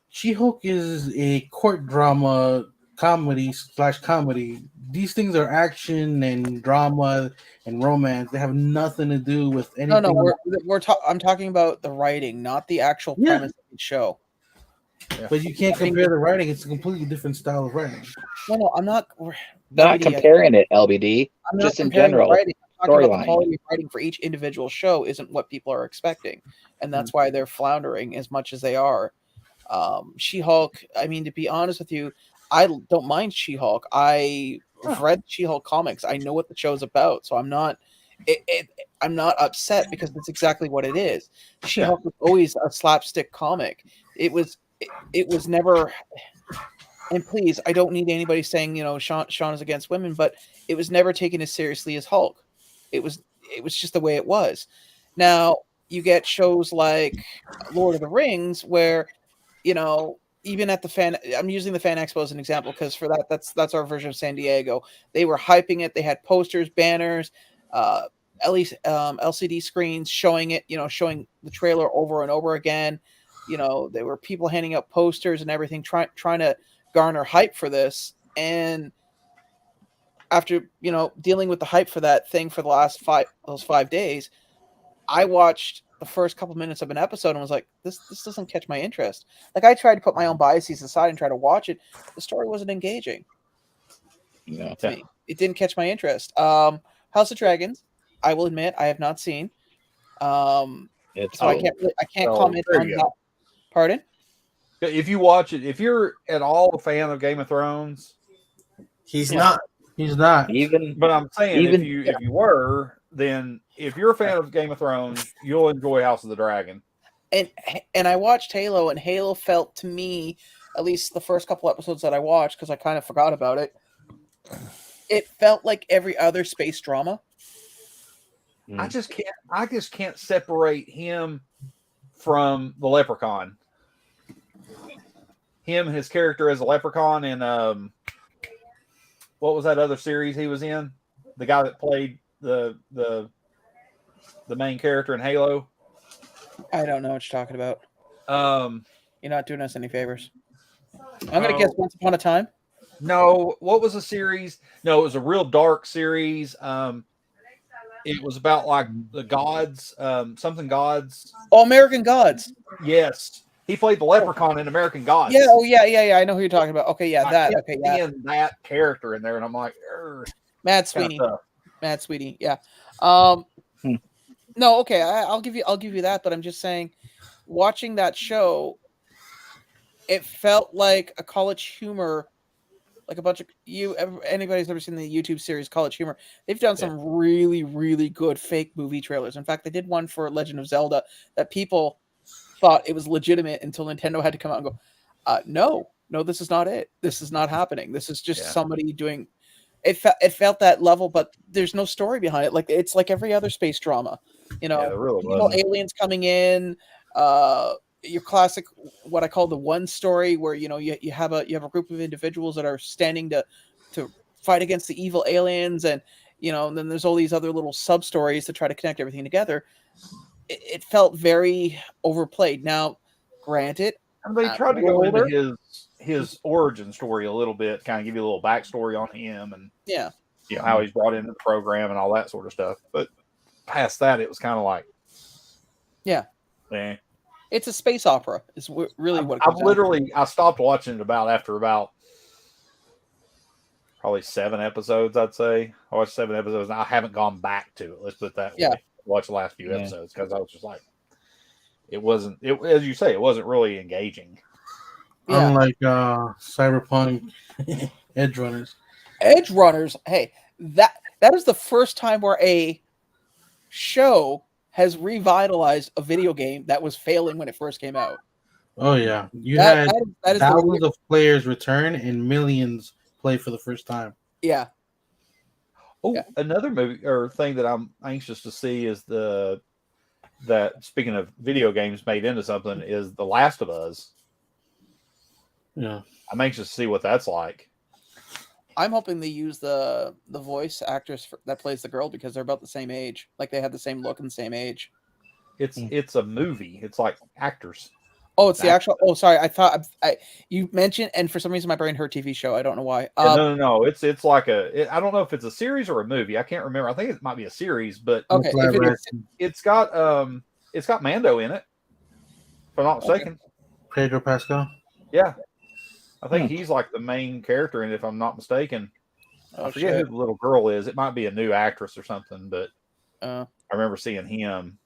She-Hulk is a court drama comedy. These things are action and drama and romance. They have nothing to do with anything. No, I'm talking about the writing, not the actual premise of the show. Yeah. But you can't compare the writing. It's a completely different style of writing. No, I'm not. Not comparing it, LBD. I'm just not in general. I'm talking about the quality of writing for each individual show isn't what people are expecting, and that's why they're floundering as much as they are. She-Hulk. I mean, to be honest with you, I don't mind She-Hulk. I've read She-Hulk comics. I know what the show's about, so I'm not. I'm not upset because that's exactly what it is. She-Hulk was always a slapstick comic. It was never. And please, I don't need anybody saying, Sean is against women, but it was never taken as seriously as Hulk. It was just the way it was. Now, you get shows like Lord of the Rings where, even at I'm using the Fan Expo as an example because for that's our version of San Diego. They were hyping it. They had posters, banners, LCD screens showing it, showing the trailer over and over again. There were people handing out posters and everything, trying to garner hype for this. And after dealing with the hype for that thing for the last 5 days, I watched the first couple minutes of an episode and was like, this doesn't catch my interest. Like, I tried to put my own biases aside and try to watch it. The story wasn't engaging to me. It didn't catch my interest. House of Dragons, I will admit, I have not seen. So I can't comment on that. Pardon? If you watch it, if you're at all a fan of Game of Thrones, he's not. But I'm saying if you were, then if you're a fan of Game of Thrones, you'll enjoy House of the Dragon. And I watched Halo, and Halo felt to me, at least the first couple episodes that I watched, because I kind of forgot about it, it felt like every other space drama. I just can't separate him from the Leprechaun. His character as a Leprechaun in what was that other series he was in? The guy that played the main character in Halo. I don't know what you're talking about. You're not doing us any favors. I'm gonna guess Once Upon a Time. No, what was the series? No, it was a real dark series. It was about like the gods, something gods. Oh, American Gods. Yes. He played the Leprechaun in American Gods. Yeah, yeah. I know who you're talking about. Okay, yeah, seeing that character in there, and I'm like, Mad Sweeney. Yeah. No, okay, I'll give you that, but I'm just saying, watching that show, it felt like a College Humor, like a bunch of anybody's ever seen the YouTube series College Humor. They've done some really, really good fake movie trailers. In fact, they did one for Legend of Zelda that people thought it was legitimate until Nintendo had to come out and go, no, this is not it. This is not happening. This is just somebody doing it. It felt that level, but there's no story behind it. Like, it's like every other space drama, really aliens coming in, your classic, what I call the one story, where you have a group of individuals that are standing to fight against the evil aliens, and and then there's all these other little sub stories to try to connect everything together. It felt very overplayed. Now, granted, And they tried to go into his origin story a little bit, kind of give you a little backstory on him, and yeah, how he's brought into the program and all that sort of stuff. But past that, it was kind of like, eh. It's a space opera. Is really what it comes I've literally I stopped watching it after about probably 7 episodes. I'd say I watched 7 episodes, and I haven't gone back to it. Let's put it that way. Watch the last few episodes because I was just like, it wasn't. As you say, it wasn't really engaging. Yeah. Unlike Cyberpunk Edge Runners. Edge Runners. Hey, that is the first time where a show has revitalized a video game that was failing when it first came out. Oh yeah, that is thousands of players return and millions play for the first time. Yeah. Oh, another movie or thing that I'm anxious to see is that speaking of video games made into something is The Last of Us. Yeah, I'm anxious to see what that's like. I'm hoping they use the voice actress that plays the girl because they're about the same age. Like they have the same look and same age. It's a movie. It's like actors. Oh, it's the actual. Oh, sorry. I thought you mentioned, and for some reason my brain heard TV show. I don't know why. No. It's like I don't know if it's a series or a movie. I can't remember. I think it might be a series, but okay. It's got Mando in it. If I'm not mistaken. Pedro Pascal. Yeah. I think he's like the main character in it, if I'm not mistaken. I forget who the little girl is. It might be a new actress or something, but I remember seeing him.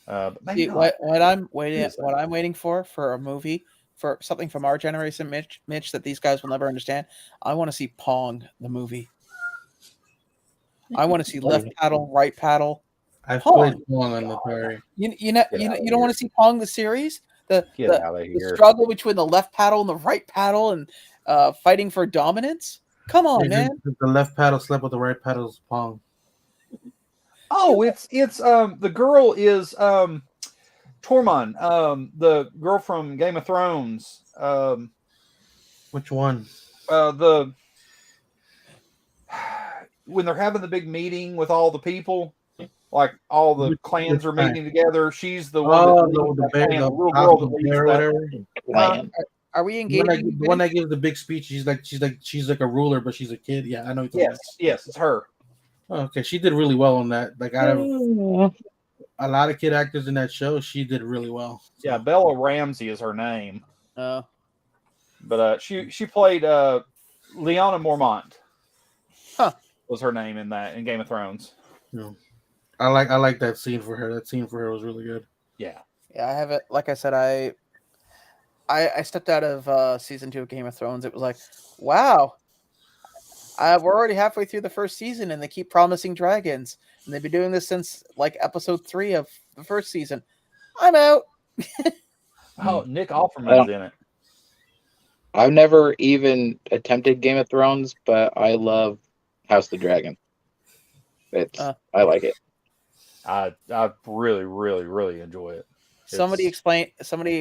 But maybe what I'm waiting for a movie, for something from our generation, Mitch, that these guys will never understand. I want to see Pong, the movie. I want to see left paddle, right paddle. I've played Pong on the Atari. You don't want to see Pong the series? The struggle between the left paddle and the right paddle, and fighting for dominance. Come on, man! The left paddle slept with the right paddle's Pong. Oh, it's the girl is Tormund, the girl from Game of Thrones. Which one? When they're having the big meeting with all the people. Like all the clans are meeting together. She's the one. The little girl that leads that. Are we engaging? The one that gives the big speech. She's like a ruler, but she's a kid. Yeah, I know. Yes, it's her. Okay, she did really well on that. Like out of a lot of kid actors in that show, she did really well. So. Yeah, Bella Ramsey is her name. But she played Lyanna Mormont. Was her name in Game of Thrones. Yeah. I like that scene for her. That scene for her was really good. Yeah. Yeah, I have it. Like I said, I stepped out of season 2 of Game of Thrones. It was like, wow, we're already halfway through the first season, and they keep promising dragons, and they've been doing this since like episode 3 of the first season. I'm out. Nick Offerman's in it. I've never even attempted Game of Thrones, but I love House of the Dragon. I like it. I really, really, really enjoy it. Somebody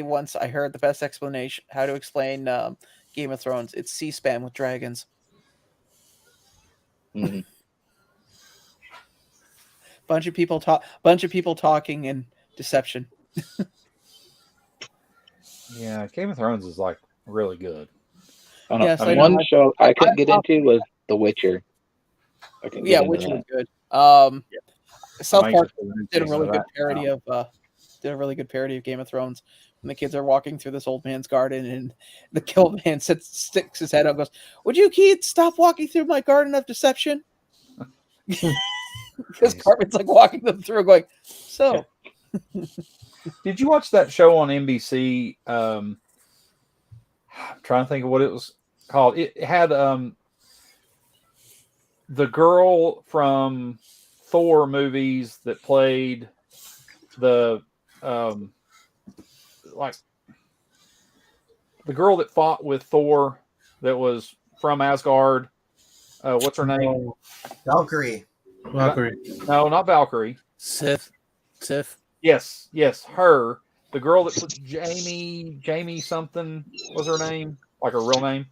once I heard the best explanation how to explain Game of Thrones. It's C-SPAN with dragons. Mm-hmm. Bunch of people talking and deception. Yeah, Game of Thrones is like really good. One show I couldn't get into was The Witcher. Witcher was good. South Park did a really good parody of Game of Thrones. When the kids are walking through this old man's garden, and the killed man sticks his head up and goes, "Would you kids stop walking through my garden of deception?" Because Cartman's like walking them through, going, "So." Did you watch that show on NBC? I'm trying to think of what it was called. It had the girl from Thor movies that played the the girl that fought with Thor that was from Asgard. What's her name? Valkyrie. No, not Valkyrie. Sif. Yes, her. the girl that was Jamie something was her name, like her real name.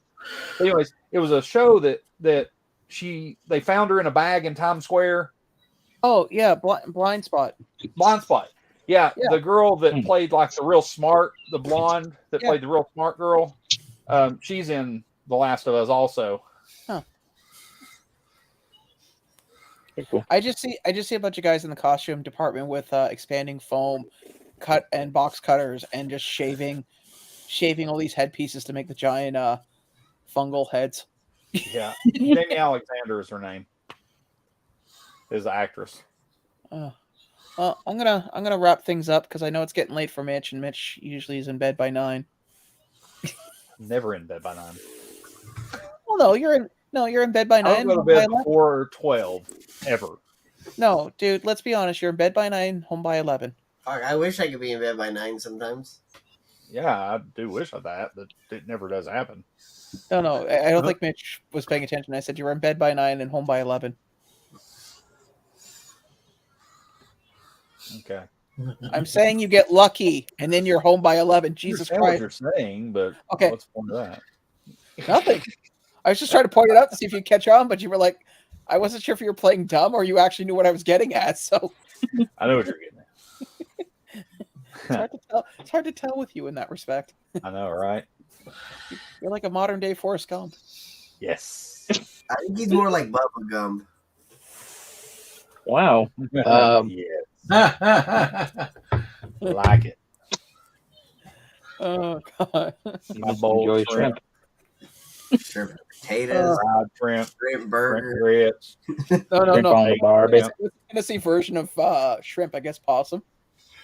But anyways, it was a show that they found her in a bag in Times Square. Oh yeah, Blind Spot. Blind Spot. Yeah, Yeah. the girl that played like the real smart, the blonde that played the real smart girl. She's in The Last of Us also. Huh. Cool. I just see a bunch of guys in the costume department with expanding foam, cut and box cutters, and just shaving all these headpieces to make the giant fungal heads. Yeah, Jamie Alexander is her name. Is the actress. Well, I'm gonna wrap things up because I know it's getting late for Mitch, and Mitch usually is in bed by 9. Never in bed by 9. Well, no, you're in bed by 9. I don't go to bed before 12 ever. No, dude, let's be honest. You're in bed by 9, home by 11. I wish I could be in bed by 9 sometimes. Yeah, I do wish of that, but it never does happen. No, I don't think Mitch was paying attention. I said you were in bed by 9 and home by 11. Okay. I'm saying you get lucky, and then you're home by 11. Jesus I understand Christ! what you're saying, but Okay. what's the point of that? Nothing. I was just trying to point it out to see if you'd catch on, but you were like, I wasn't sure if you were playing dumb or you actually knew what I was getting at. So I know what you're getting at. it's hard to tell. It's hard to tell with you in that respect. I know, right? You're like a modern day Forrest Gump. Yes. I think he's more like Bubba Gump. Wow. Yeah. Like it. Oh God. You My must bowl enjoy of shrimp. Shrimp and potatoes, Fried shrimp. shrimp burger. Grits. No. Shrimp on the barbie. It's a fantasy version of shrimp, I guess. Possum,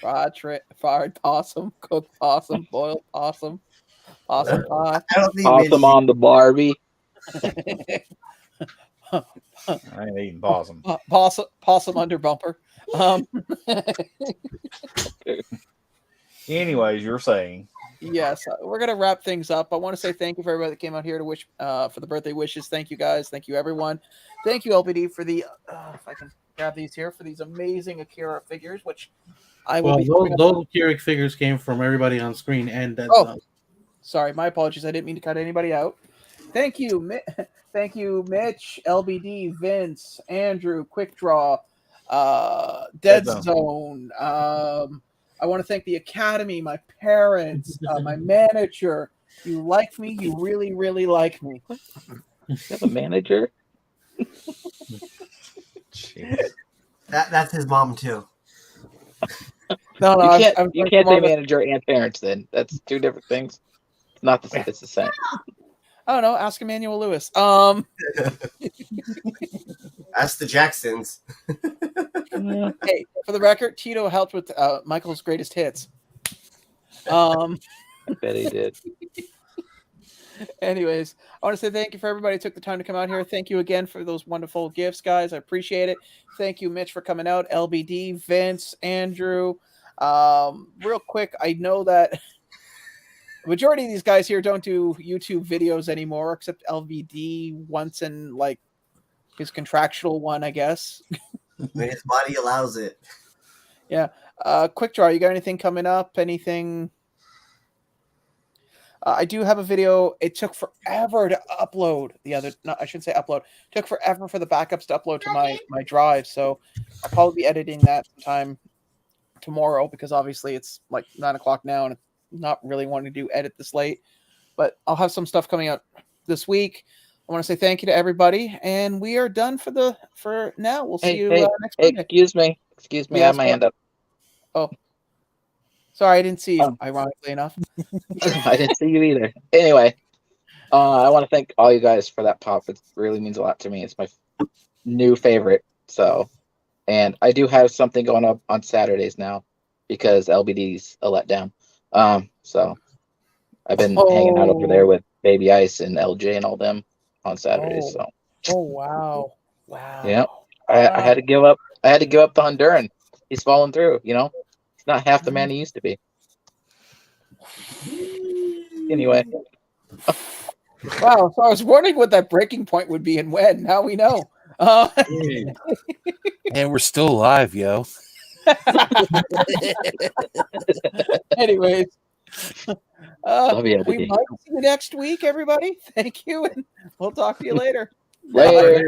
fried possum, cooked possum, boiled possum, possum pie. I don't think Possum on the Barbie. I ain't eating possum. Possum under bumper. Anyways, you're saying. Yes, we're gonna wrap things up. I want to say thank you for everybody that came out here to wish for the birthday wishes. Thank you guys. Thank you everyone. Thank you LBD for the if I can grab these here for these amazing Akira figures, which I will be. Those Akira figures came from everybody on screen and Dead Oh. Zone. Sorry, my apologies. I didn't mean to cut anybody out. Thank you, thank you, Mitch, LBD, Vince, Andrew, Quickdraw, Dead Zone. I want to thank the Academy, my parents, my manager. You like me. You really, really like me. You have a manager? Jeez. That's his mom too. No, you can't say manager and parents. Then that's two different things. It's not the same. It's the same. I don't know. Ask Emmanuel Lewis. That's the Jacksons. Hey, for the record, Tito helped with Michael's greatest hits. I bet he did. Anyways, I want to say thank you for everybody who took the time to come out here. Thank you again for those wonderful gifts, guys. I appreciate it. Thank you, Mitch, for coming out. LBD, Vince, Andrew. Real quick, I know that the majority of these guys here don't do YouTube videos anymore, except LBD once in like his contractual one, I guess. When his body allows it. Yeah. Quickdraw, you got anything coming up? Anything? I do have a video. It took forever to upload I shouldn't say upload. It took forever for the backups to upload to my drive. So I'll probably be editing that sometime tomorrow because obviously it's like 9 o'clock now and I'm not really wanting to edit this late. But I'll have some stuff coming out this week. I want to say thank you to everybody, and we are done for now. We'll see you next Monday. Excuse me. I have my hand up. Oh, sorry, I didn't see you. Ironically enough, I didn't see you either. Anyway, I want to thank all you guys for that pop. It really means a lot to me. It's my new favorite. So, and I do have something going up on Saturdays now because LBD's a letdown. So I've been hanging out over there with Baby Ice and LJ and all them on Saturdays. So. Oh wow. Yep. I had to give up. I had to give up the Honduran. He's fallen through. You know, he's not half the man he used to be. Anyway. Wow. So I was wondering what that breaking point would be and when. Now we know. And we're still alive, yo. Anyways, Love you, we LBD. might see you next week, everybody. Thank you, and we'll talk to you later. Later. Bye.